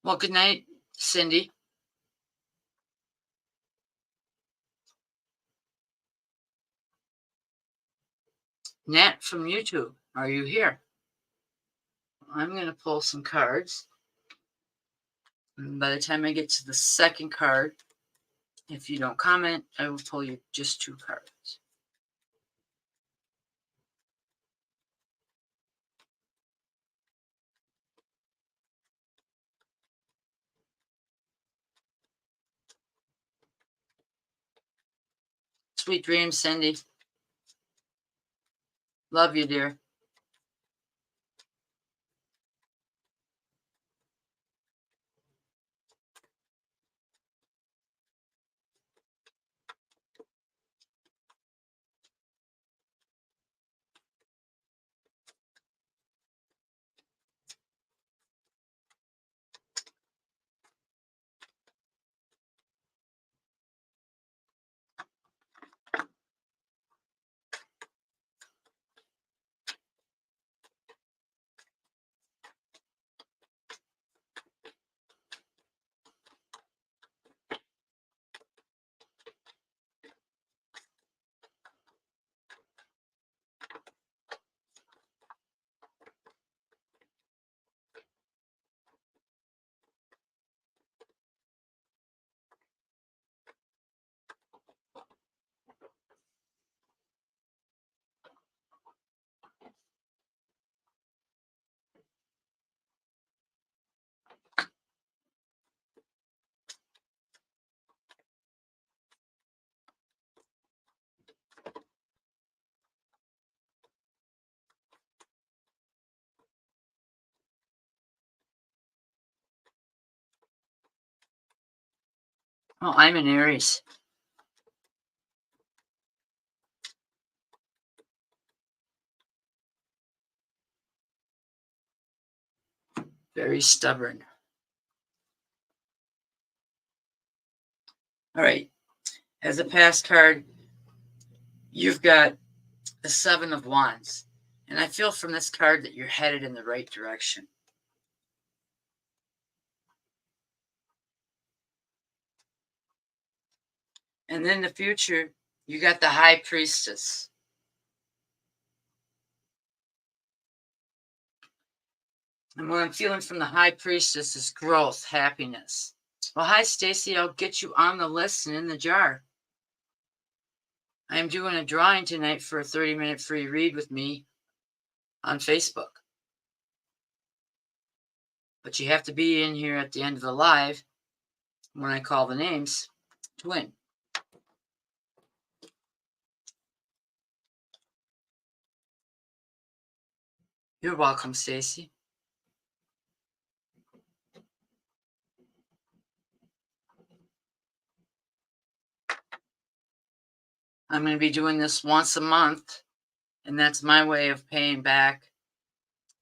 well, good night, Cindy. Nat from YouTube. Are you here? I'm going to pull some cards. And by the time I get to the second card, if you don't comment, I will pull you just 2 cards. Sweet dreams, Cindy. Love you, dear. Oh, I'm in Aries. Very stubborn. All right. As a past card, you've got the 7 of Wands. And I feel from this card that you're headed in the right direction. And then the future, you got the High Priestess. And what I'm feeling from the High Priestess is growth, happiness. Well, hi, Stacy. I'll get you on the list and in the jar. I am doing a drawing tonight for a 30-minute free read with me on Facebook. But you have to be in here at the end of the live when I call the names to win. You're welcome, Stacy. I'm going to be doing this once a month, and that's my way of paying back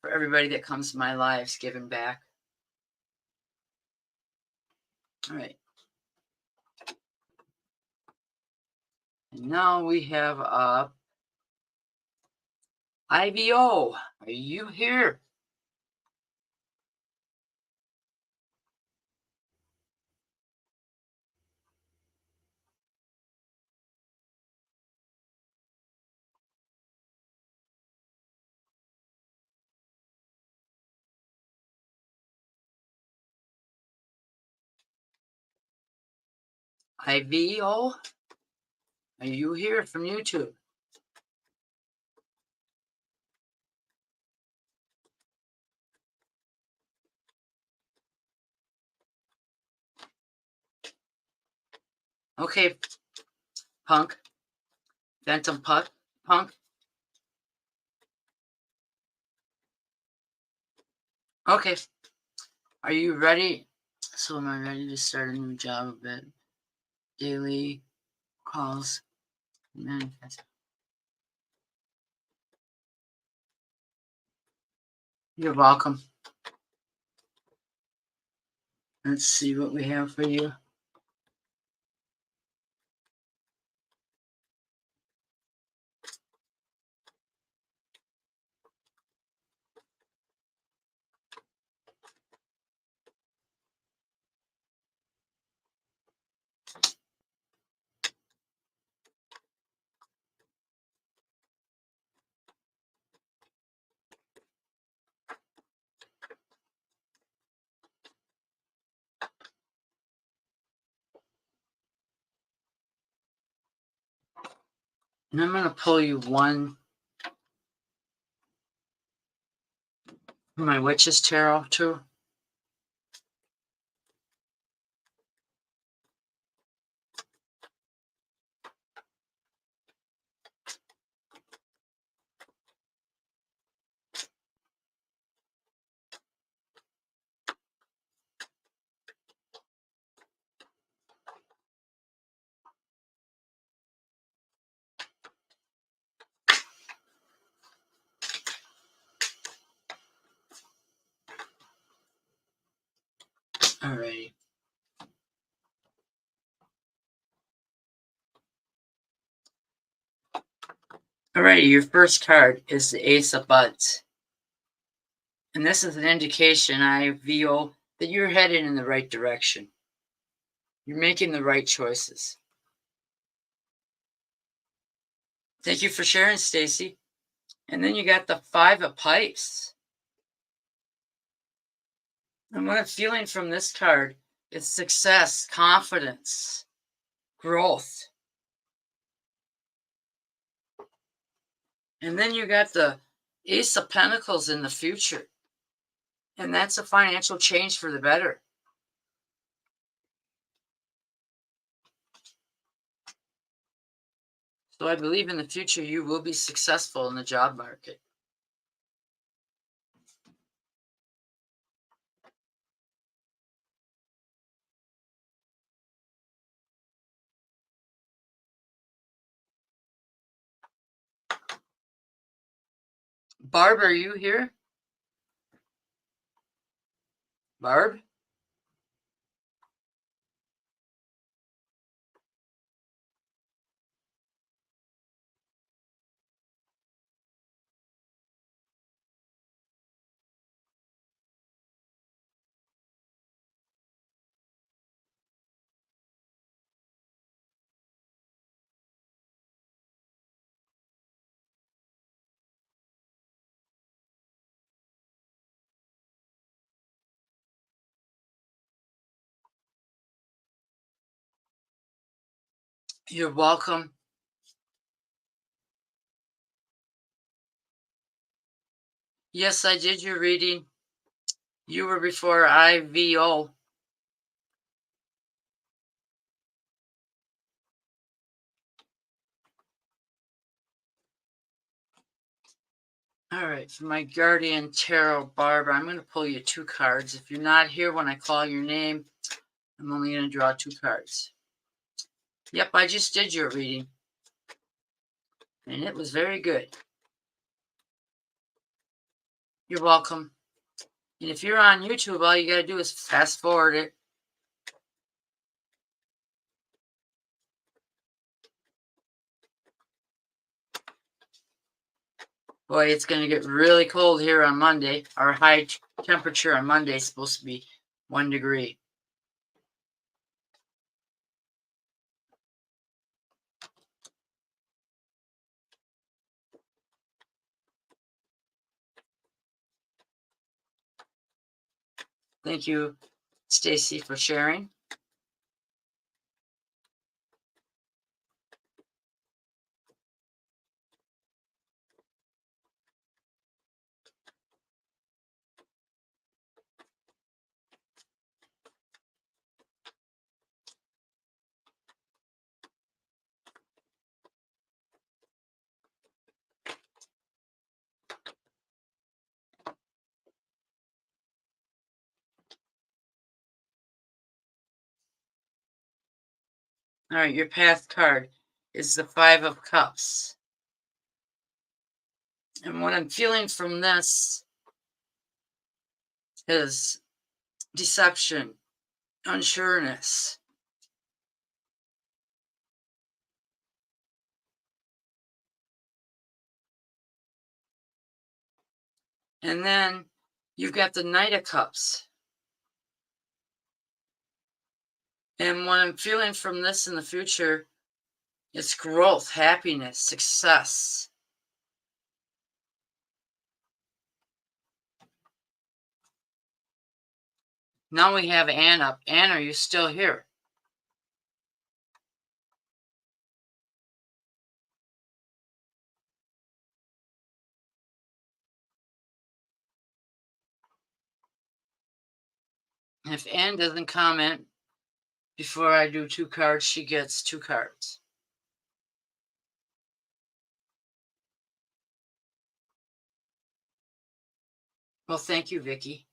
for everybody that comes to my lives, giving back. All right. And now we have IVO. Are you here? IVO? Are you here from YouTube? Okay, Punk. Phantom Punk. Okay. Are you ready? So am I ready to start a new job a bit? Daily calls. Manifest. You're welcome. Let's see what we have for you. And I'm going to pull you one from my Witch's Tarot, too. Alrighty. Alrighty, your first card is the Ace of Buds. And this is an indication, IVO, that you're headed in the right direction. You're making the right choices. Thank you for sharing, Stacy. And then you got the Five of Pipes. And what I'm feeling from this card is success, confidence, growth. And then you got the Ace of Pentacles in the future. And that's a financial change for the better. So I believe in the future you will be successful in the job market. Barb, are you here? Barb? You're welcome. Yes, I did your reading. You were before IVO. All right, for my Guardian Tarot, Barbara, I'm going to pull you two cards. If you're not here when I call your name, I'm only going to draw two cards. Yep, I just did your reading. And it was very good. You're welcome. And if you're on YouTube, all you got to do is fast forward it. Boy, it's going to get really cold here on Monday. Our high temperature on Monday is supposed to be 1 degree. Thank you, Stacy, for sharing. All right, your path card is the 5 of Cups. And what I'm feeling from this is deception, unsureness. And then you've got the Knight of Cups. And what I'm feeling from this in the future is growth, happiness, success. Now we have Anne up. Anne, are you still here? And if Anne doesn't comment before I do 2 cards, she gets 2 cards. Well, thank you, Vicky.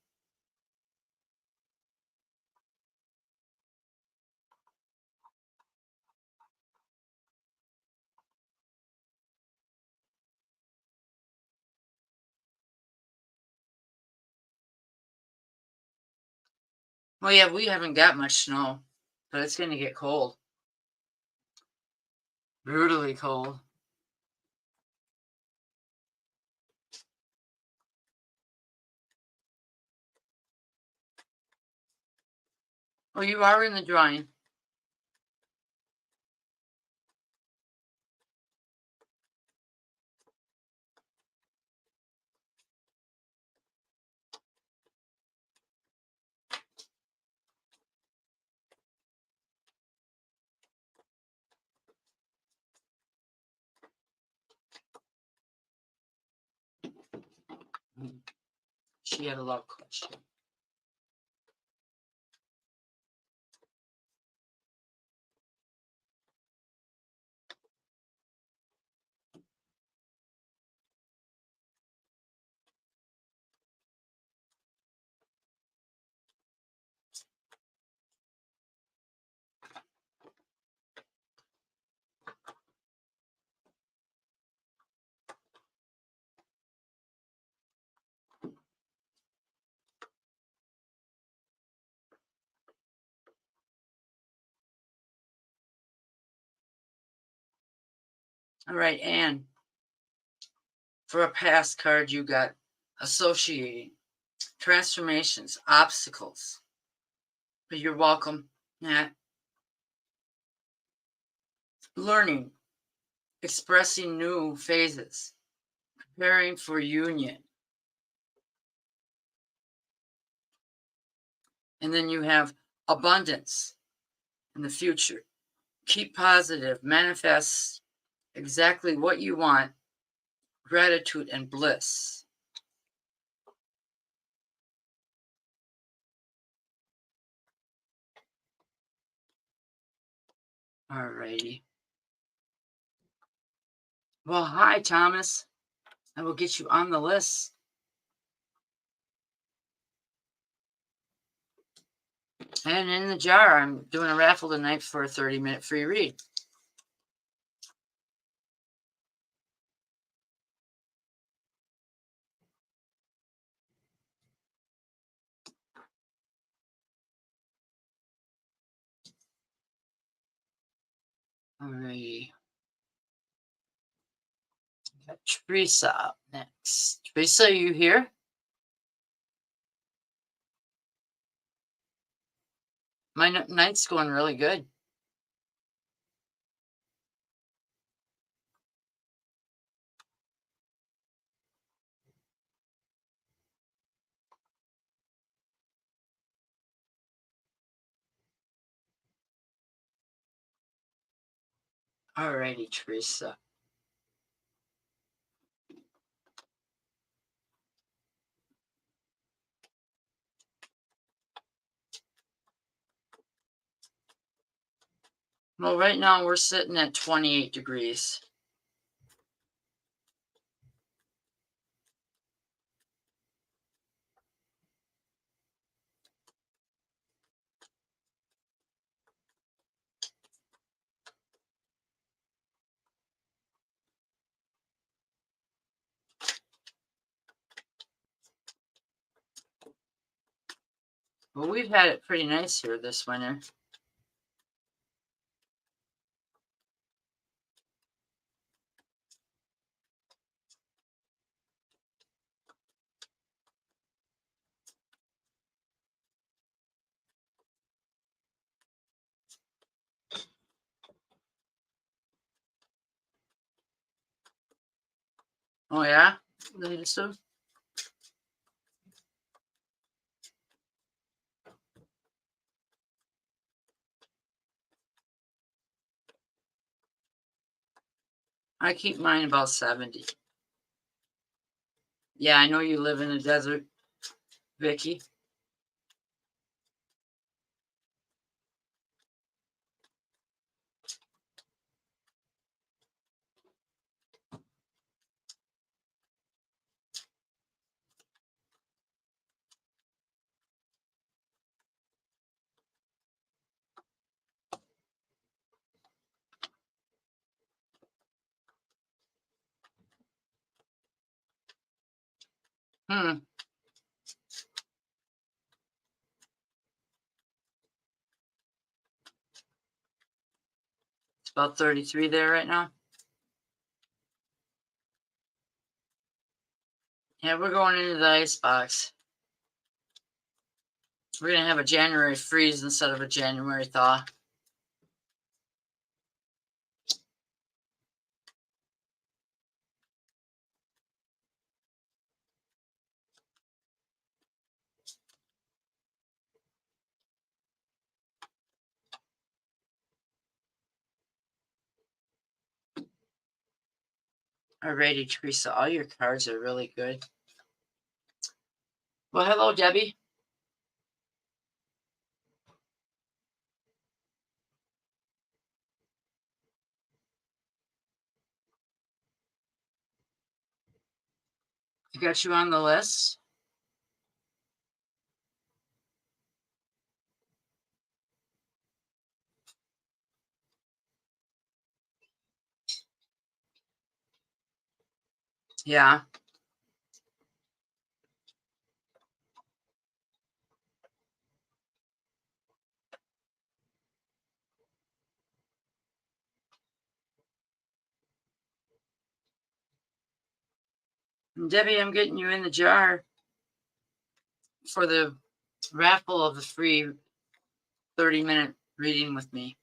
Well, yeah, we haven't got much snow, but it's going to get cold. Brutally cold. Well, you are in the drawing. She had a love question. All right, Anne. For a past card, you got associating, transformations, obstacles. But you're welcome. Yeah. Learning, expressing new phases, preparing for union. And then you have abundance in the future. Keep positive, manifest exactly what you want, gratitude and bliss. All righty. Well, hi, Thomas. I will get you on the list. And in the jar, I'm doing a raffle tonight for a 30-minute free read. Alrighty. Got Teresa up next. Teresa, are you here? My night's going really good. Alrighty, Teresa. Well, right now we're sitting at 28 degrees. Well, we've had it pretty nice here this winter. Oh, yeah? Lisa? I keep mine about 70. Yeah, I know you live in the desert, Vicky. Hmm. It's about 33 there right now. Yeah, we're going into the ice box. We're going to have a January freeze instead of a January thaw. Alrighty, Teresa, all your cards are really good. Well, hello, Debbie. I got you on the list. Yeah. And Debbie, I'm getting you in the jar for the raffle of the free 30-minute reading with me.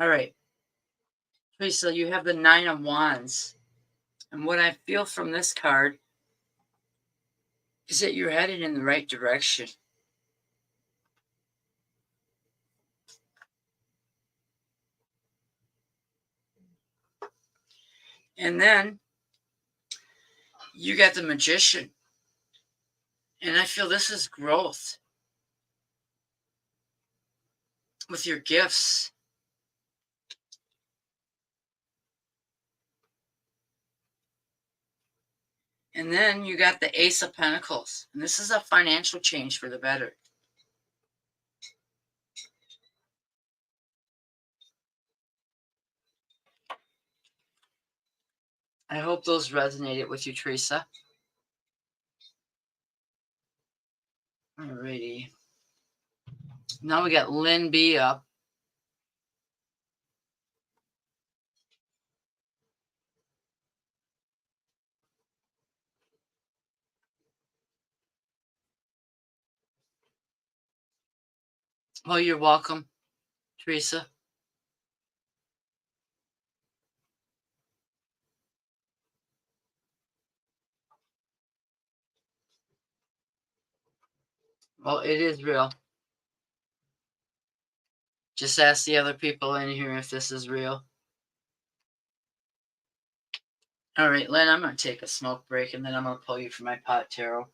All right. Teresa, you have the 9 of Wands. And what I feel from this card is that you're headed in the right direction. And then you got the Magician. And I feel this is growth with your gifts. And then you got the Ace of Pentacles. And this is a financial change for the better. I hope those resonated with you, Teresa. Alrighty. Now we got Lynn B up. Well, you're welcome, Teresa. Well, it is real. Just ask the other people in here if this is real. All right, Lynn, I'm going to take a smoke break and then I'm going to pull you for my pot tarot.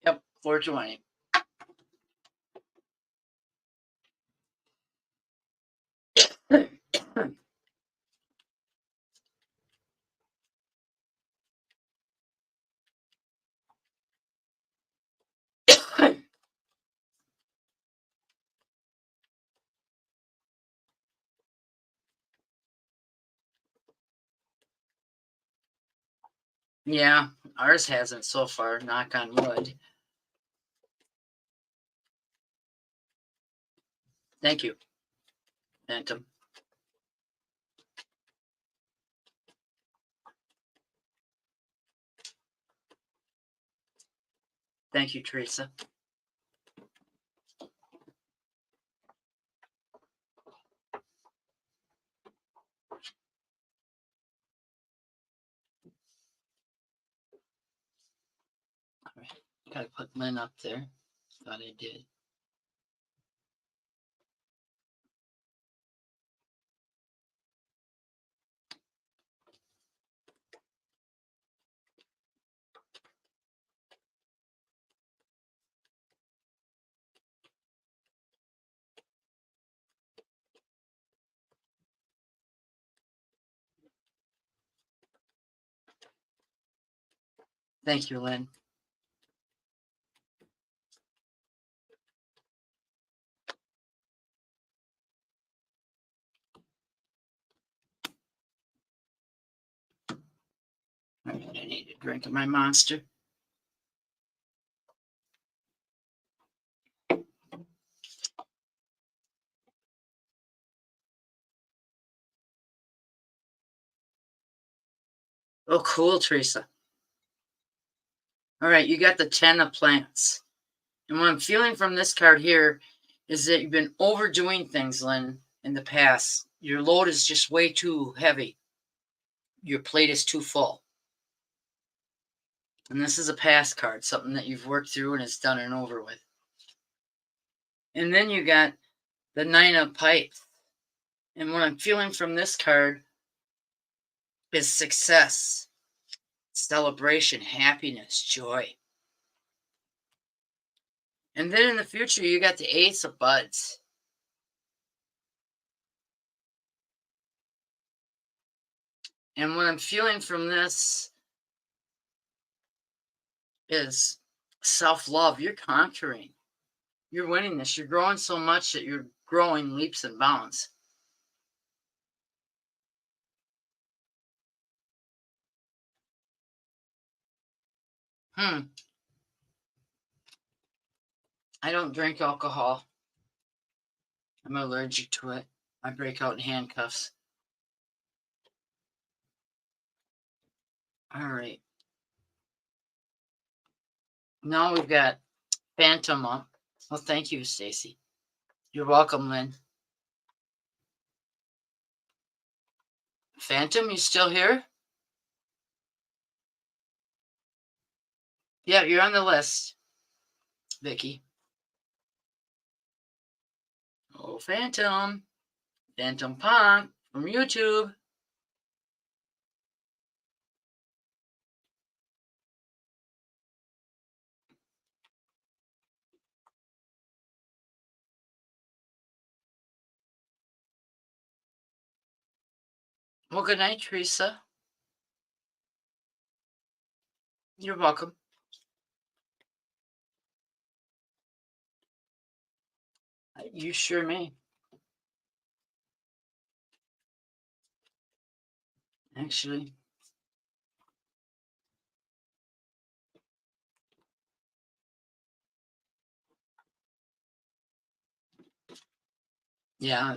Yep, 420. Yeah, ours hasn't so far, knock on wood. Thank you, Phantom. Thank you, Teresa. All right, gotta put Lynn up there. Thought I did. Thank you, Lynn. All right, I need a drink of my monster. Oh, cool, Teresa. All right, you got the 10 of plants. And what I'm feeling from this card here is that you've been overdoing things, Lynn, in the past. Your load is just way too heavy. Your plate is too full. And this is a past card, something that you've worked through and it's done and over with. And then you got the 9 of pipes. And what I'm feeling from this card is success, celebration, happiness, joy. And then in the future, you got the Ace of Buds. And what I'm feeling from this is self-love. You're conquering. You're winning this. You're growing so much that you're growing leaps and bounds. I don't drink alcohol. I'm allergic to it. I break out in handcuffs. All right. Now we've got Phantom up. Well, thank you, Stacy. You're welcome, Lynn. Phantom, you still here? Yeah, you're on the list, Vicky. Oh, Phantom. Phantom Punk from YouTube. Well, good night, Teresa. You're welcome. You sure may. Actually, Yeah.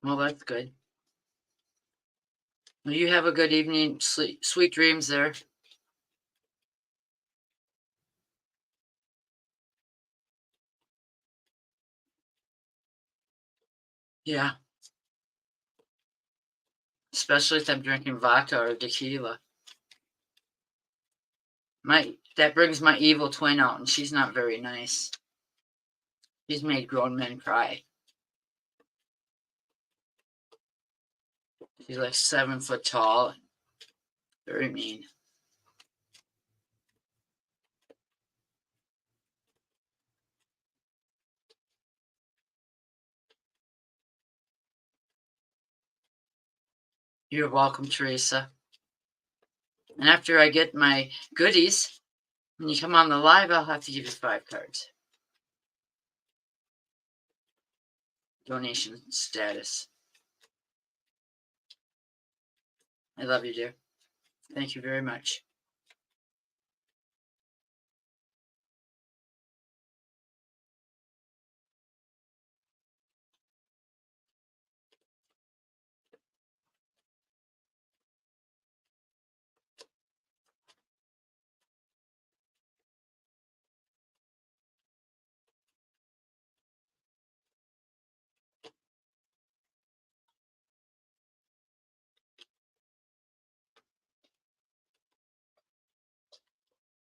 Well, that's good. Well, you have a good evening. Sweet dreams there. Yeah. Especially if I'm drinking vodka or tequila. That brings my evil twin out, and she's not very nice. She's made grown men cry. She's like 7 foot tall. Very mean. You're welcome, Teresa. And after I get my goodies, when you come on the live, I'll have to give you 5 cards. Donation status. I love you, dear. Thank you very much.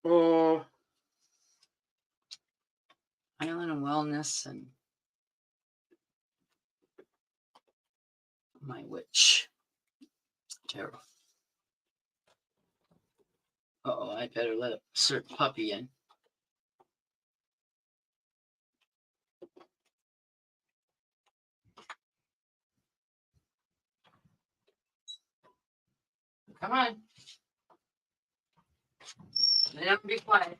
Oh, Island of Wellness and my witch. Tarot. Uh-oh, I better let a certain puppy in. Come on. Lay down and be quiet.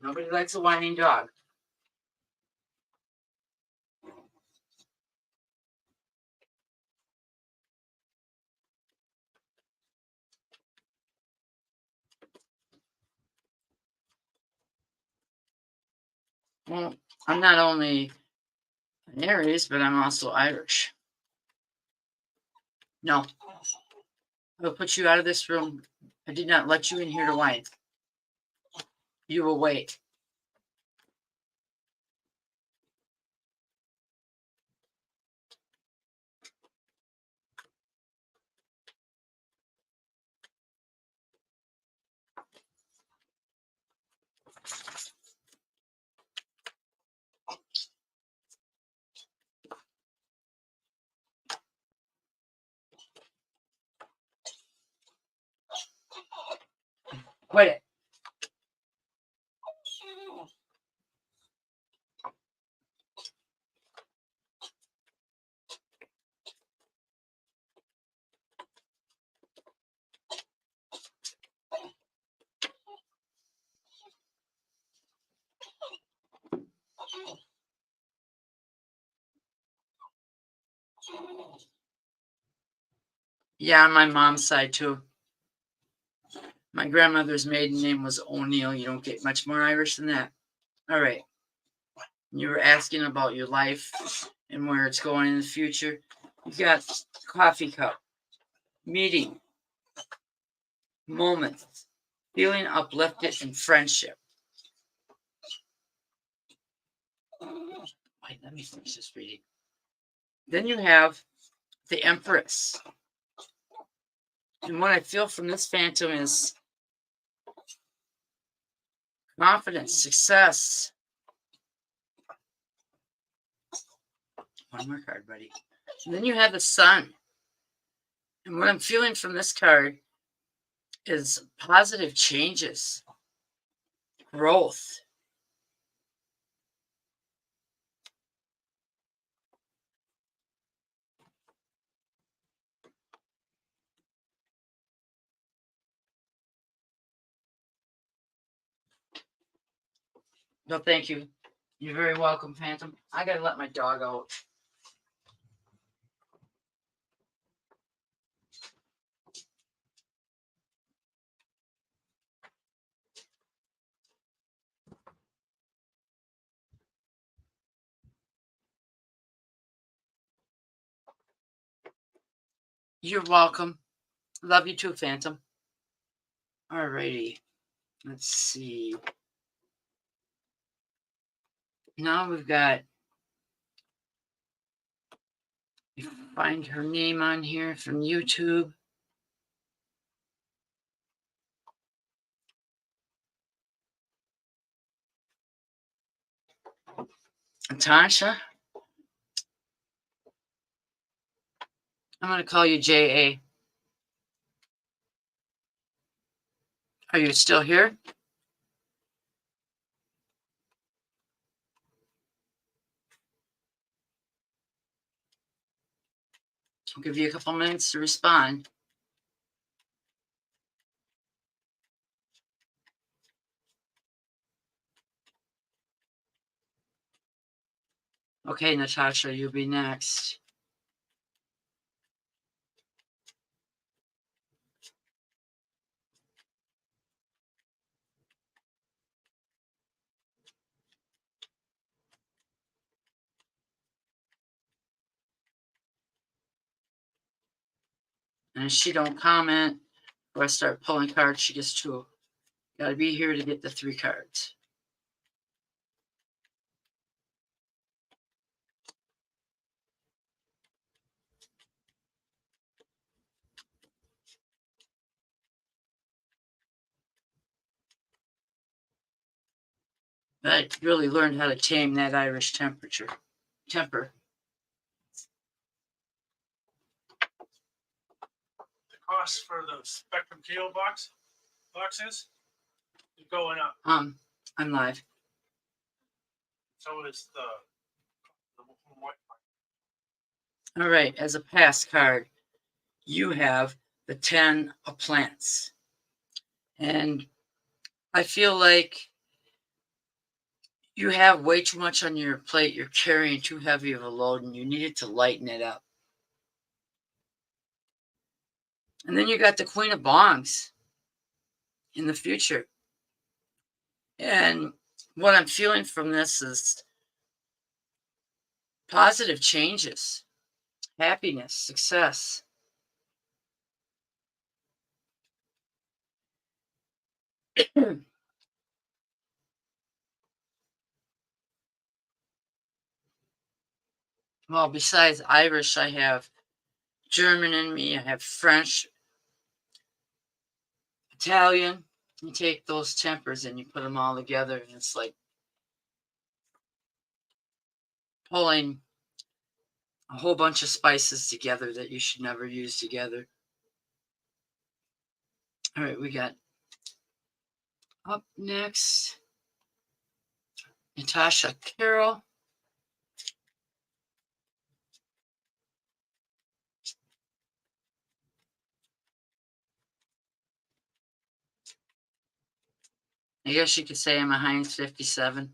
Nobody likes a whining dog. Well, I'm not only an Aries, but I'm also Irish. No. I will put you out of this room. I did not let you in here to whine. You will wait. Quit it. Yeah, on my mom's side too. My grandmother's maiden name was O'Neill. You don't get much more Irish than that. All right. You were asking about your life and where it's going in the future. You got coffee cup, meeting, moments, feeling uplifted, and friendship. Wait, let me finish this reading. Then you have the Empress. And what I feel from this phantom is confidence, success. One more card, buddy. And then you have the Sun. And what I'm feeling from this card is positive changes, growth. No, thank you. You're very welcome, Phantom. I gotta let my dog out. You're welcome. Love you too, Phantom. Alrighty. Let's see. Now we've got, find her name on here from YouTube. Tasha. I'm going to call you J.A. Are you still here? I'll give you a couple minutes to respond. Okay, Natasha, you'll be next. And if she don't comment or I start pulling cards, she gets two. Gotta be here to get the 3 cards. I really learned how to tame that Irish temper. The cost for the Spectrum Kilo boxes is going up. I'm live. So is the white one. All right, as a pass card, you have the 10 of plants. And I feel like you have way too much on your plate. You're carrying too heavy of a load and you needed to lighten it up. And then you got the Queen of Bongs in the future. And what I'm feeling from this is positive changes, happiness, success. Well, besides Irish, I have German in me, I have French, Italian. You take those tempers and you put them all together, and it's like pulling a whole bunch of spices together that you should never use together. All right, we got up next Natasha Carroll. I guess you could say I'm a Heinz 57.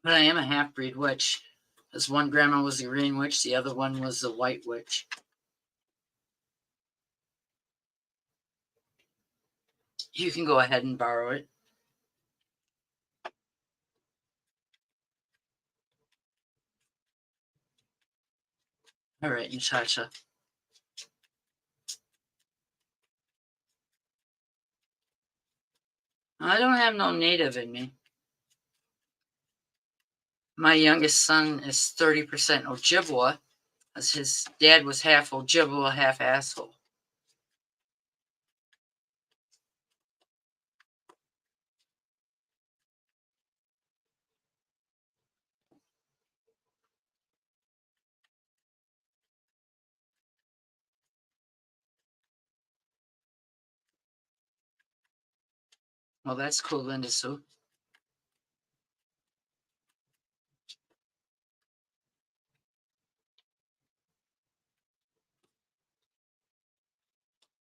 But I am a half-breed witch. This one grandma was a green witch, the other one was a white witch. You can go ahead and borrow it. All right, Natasha. I don't have no native in me. My youngest son is 30% Ojibwa, as his dad was half Ojibwa, half asshole. Well, that's cool, Linda Sue.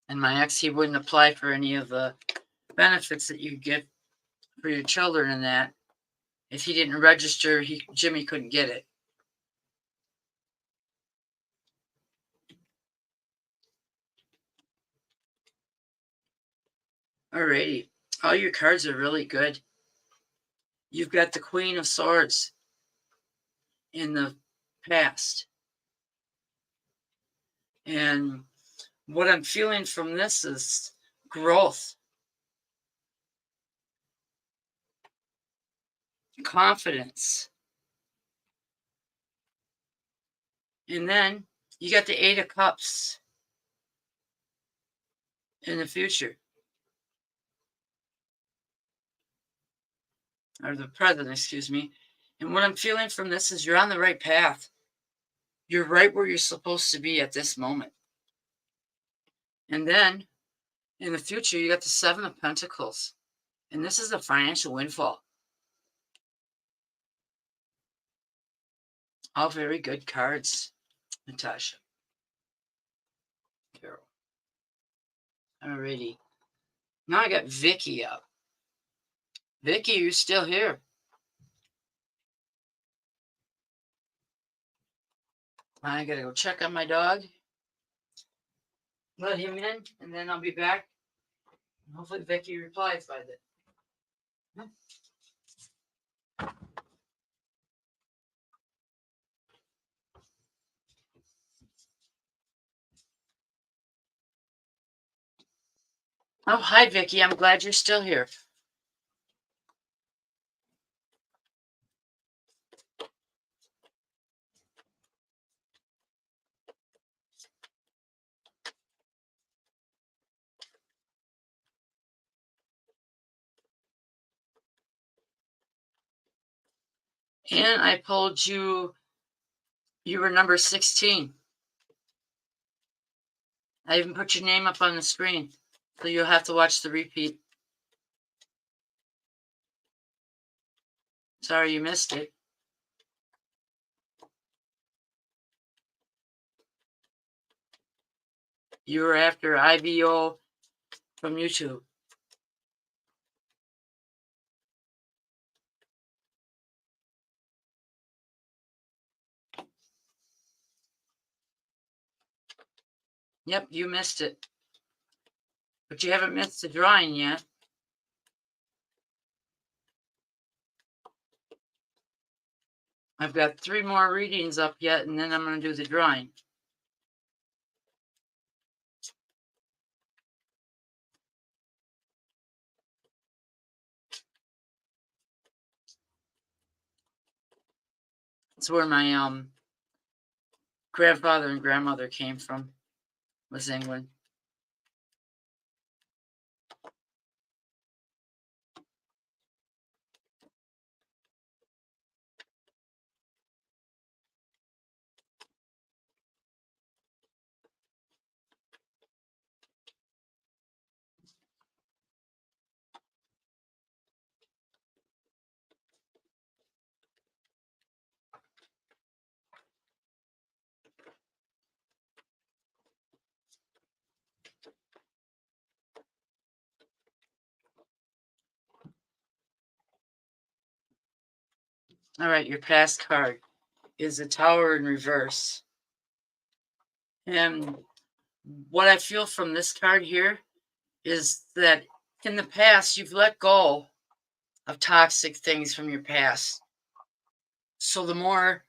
And my ex, he wouldn't apply for any of the benefits that you get for your children and that. If he didn't register, Jimmy couldn't get it. Alrighty. All your cards are really good. You've got the Queen of Swords in the past. And what I'm feeling from this is growth, confidence. And then you got the Eight of Cups in the future. Or the present, excuse me. And what I'm feeling from this is you're on the right path. You're right where you're supposed to be at this moment. And then in the future, you got the Seven of Pentacles. And this is a financial windfall. All very good cards, Natasha. Carol. Alrighty. Now I got Vicky up. Vicky, you're still here. I gotta go check on my dog. Let him in, and then I'll be back. Hopefully Vicky replies by then. Oh, hi, Vicky. I'm glad you're still here. And I pulled you were number 16. I even put your name up on the screen, so you'll have to watch the repeat. Sorry you missed it. You were after IVO from YouTube. Yep, you missed it. But you haven't missed the drawing yet. I've got 3 more readings up yet, and then I'm going to do the drawing. It's where my grandfather and grandmother came from, was England. All right, your past card is a Tower in reverse. And what I feel from this card here is that in the past, you've let go of toxic things from your past. So the more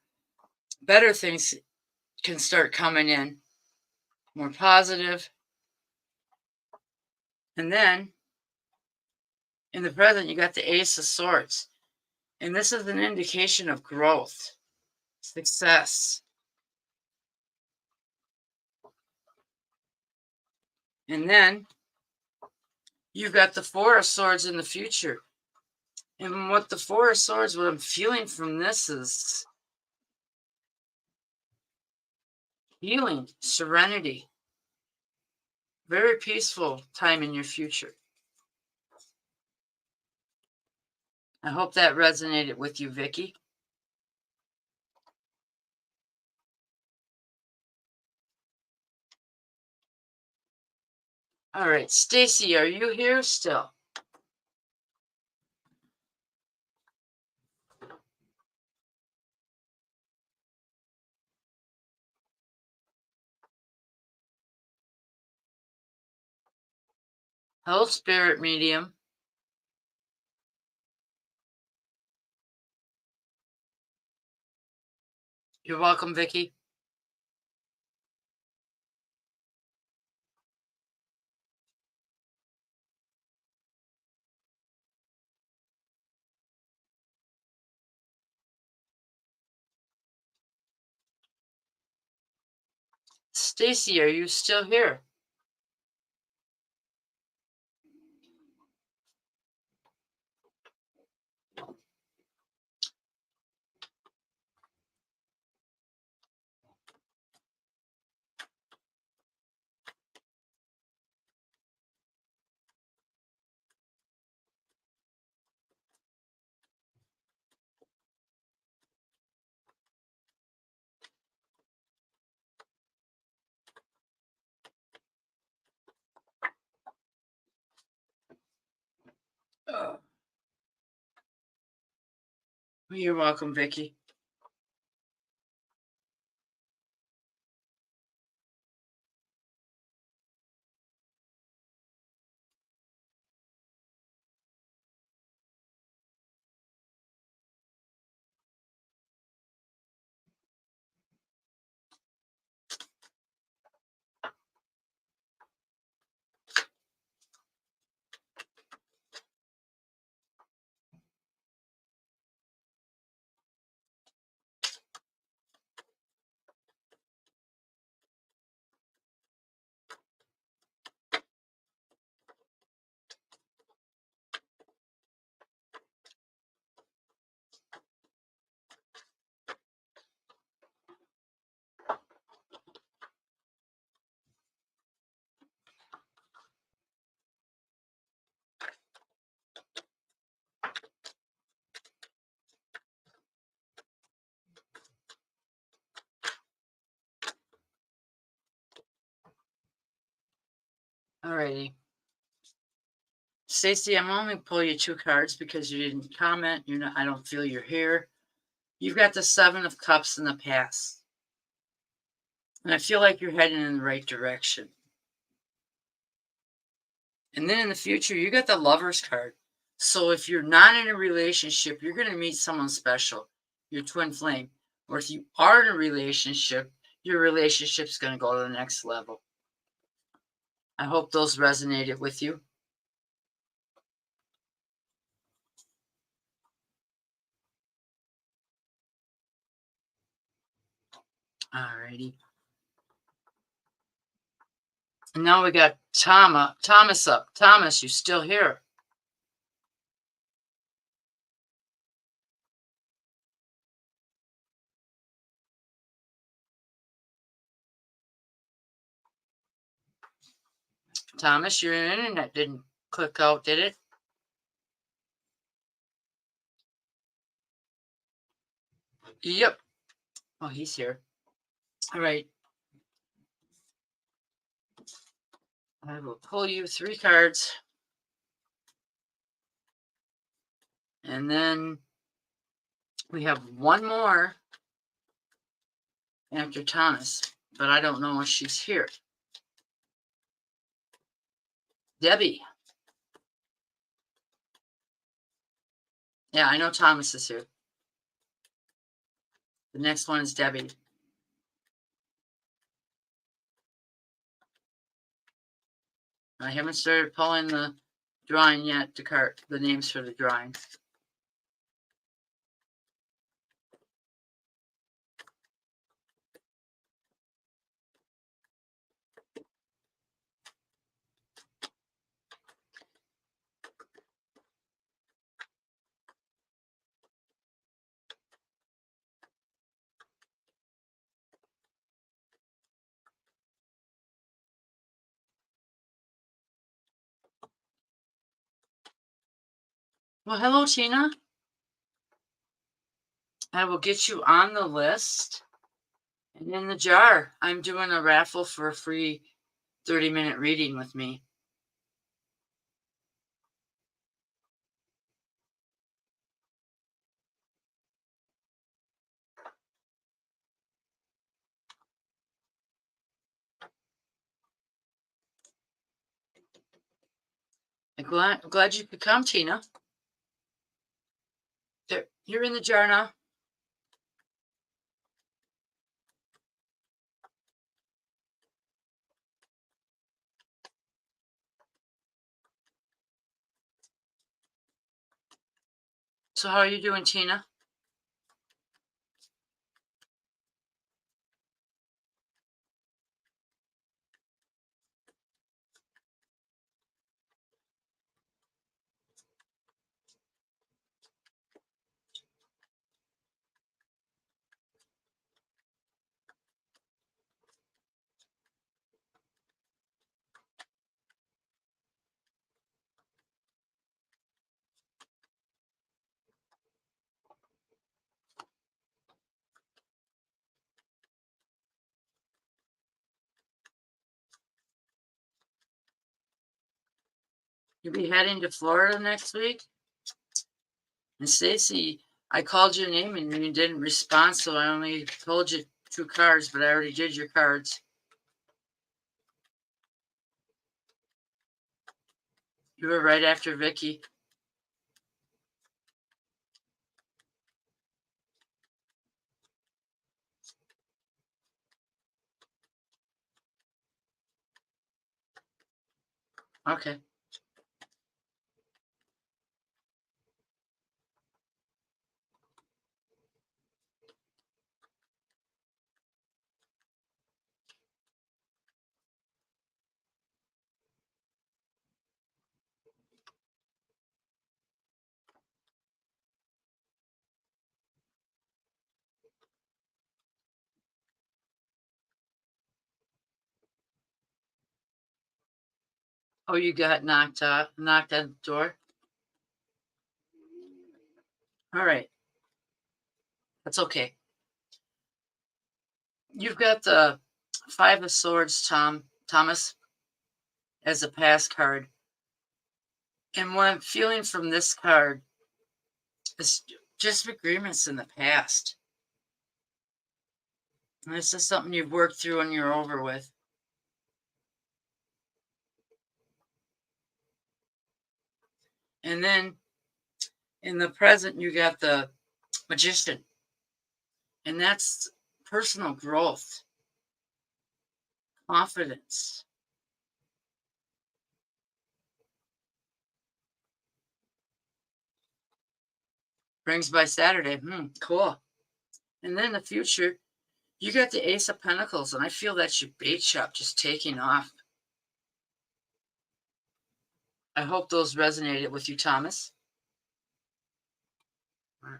better things can start coming in, more positive. And then in the present, you got the Ace of Swords. And this is an indication of growth, success. And then you've got the Four of Swords in the future. And what the Four of Swords, what I'm feeling from this is healing, serenity, very peaceful time in your future. I hope that resonated with you, Vicky. All right, Stacy, are you here still? Hello, spirit medium. You're welcome, Vicky. Stacy, are you still here? You're welcome, Vicky. Alrighty. Stacy, I'm only pull you 2 cards because you didn't comment. You're not. I don't feel you're here. You've got the 7 of Cups in the past, and I feel like you're heading in the right direction. And then in the future, you got the Lover's card. So if you're not in a relationship, you're going to meet someone special, your twin flame. Or if you are in a relationship, your relationship's going to go to the next level. I hope those resonated with you. Alrighty. And now we got Thomas up. Thomas, you still here? Thomas, your internet didn't click out, did it? Yep. Oh, he's here. All right. I will pull you 3 cards. And then we have one more after Thomas, but I don't know if she's here. Debbie. Yeah, I know Thomas is here. The next one is Debbie. I haven't started pulling the drawing yet, the names for the drawing. Well, hello, Tina. I will get you on the list and in the jar. I'm doing a raffle for a free 30-minute reading with me. glad you could come, Tina. There, you're in the jar now. So how are you doing, Tina? You'll be heading to Florida next week? And Stacy, I called your name and you didn't respond, so I only told you 2 cards, but I already did your cards. You were right after Vicky. Okay. Oh, you got knocked on the door? All right. That's okay. You've got the 5 of Swords, Thomas, as a pass card. And what I'm feeling from this card is just agreements in the past. And this is something you've worked through and you're over with. And then in the present, you got the Magician. And that's personal growth, confidence. Brings by Saturday. Cool. And then the future, you got the Ace of Pentacles, and I feel that's your bait shop just taking off. I hope those resonated with you, Thomas. All right.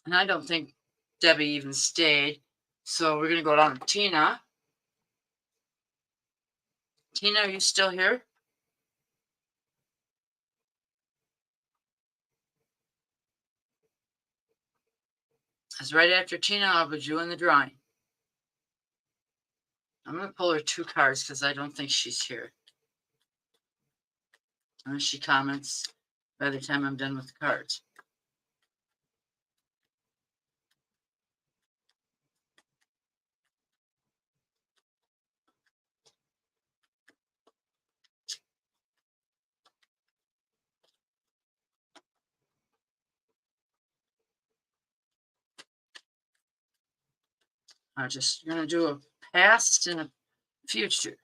And I don't think Debbie even stayed. So we're going to go down to Tina. Tina, are you still here? Because right after Tina, I'll be doing the drawing. I'm going to pull her 2 cards because I don't think she's here. Unless she comments by the time I'm done with the cards. I'm just going to do a past and a future.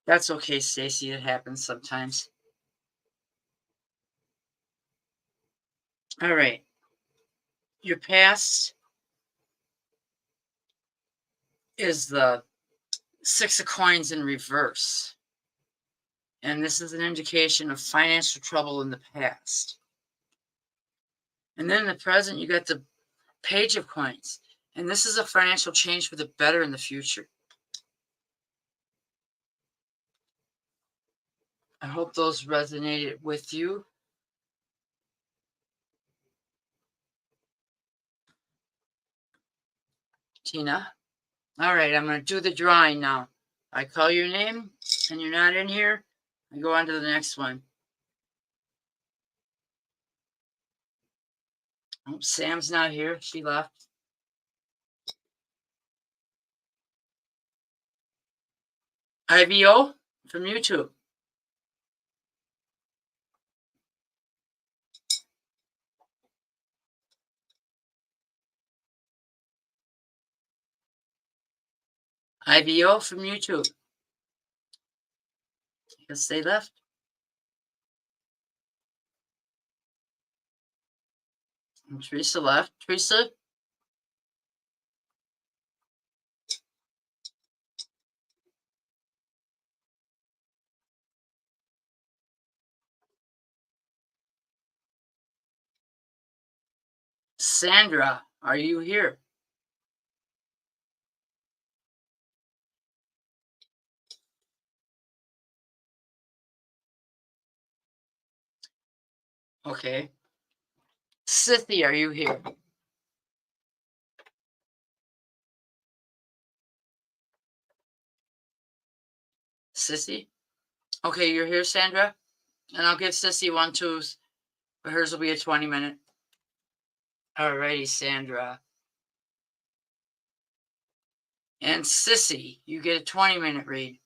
That's okay, Stacy. It happens sometimes. All right. Your past is the 6 of Coins in reverse. And this is an indication of financial trouble in the past. And then in the present, you got the Page of Coins. And this is a financial change for the better in the future. I hope those resonated with you. Tina. All right, I'm going to do the drawing now. I call your name and you're not in here. I go on to the next one. Oh, Sam's not here. She left. IVO from YouTube. IVO from YouTube. Guess they left. And Teresa left. Teresa? Sandra, are you here? Okay. Scythia, are you here? Sissy? Okay, you're here, Sandra? And I'll give Sissy one too, but hers will be a 20-minute. Alrighty, Sandra. And Sissy, you get a 20-minute read.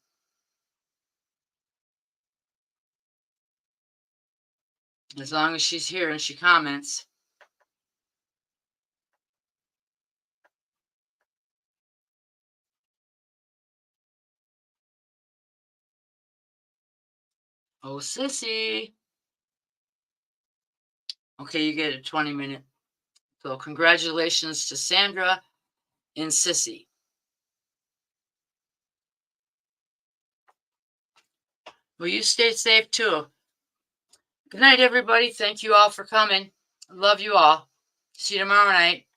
As long as she's here and she comments. Oh, Sissy. Okay, you get a 20-minute. So congratulations to Sandra and Sissy. Well, you stay safe too. Good night, everybody. Thank you all for coming. Love you all. See you tomorrow night.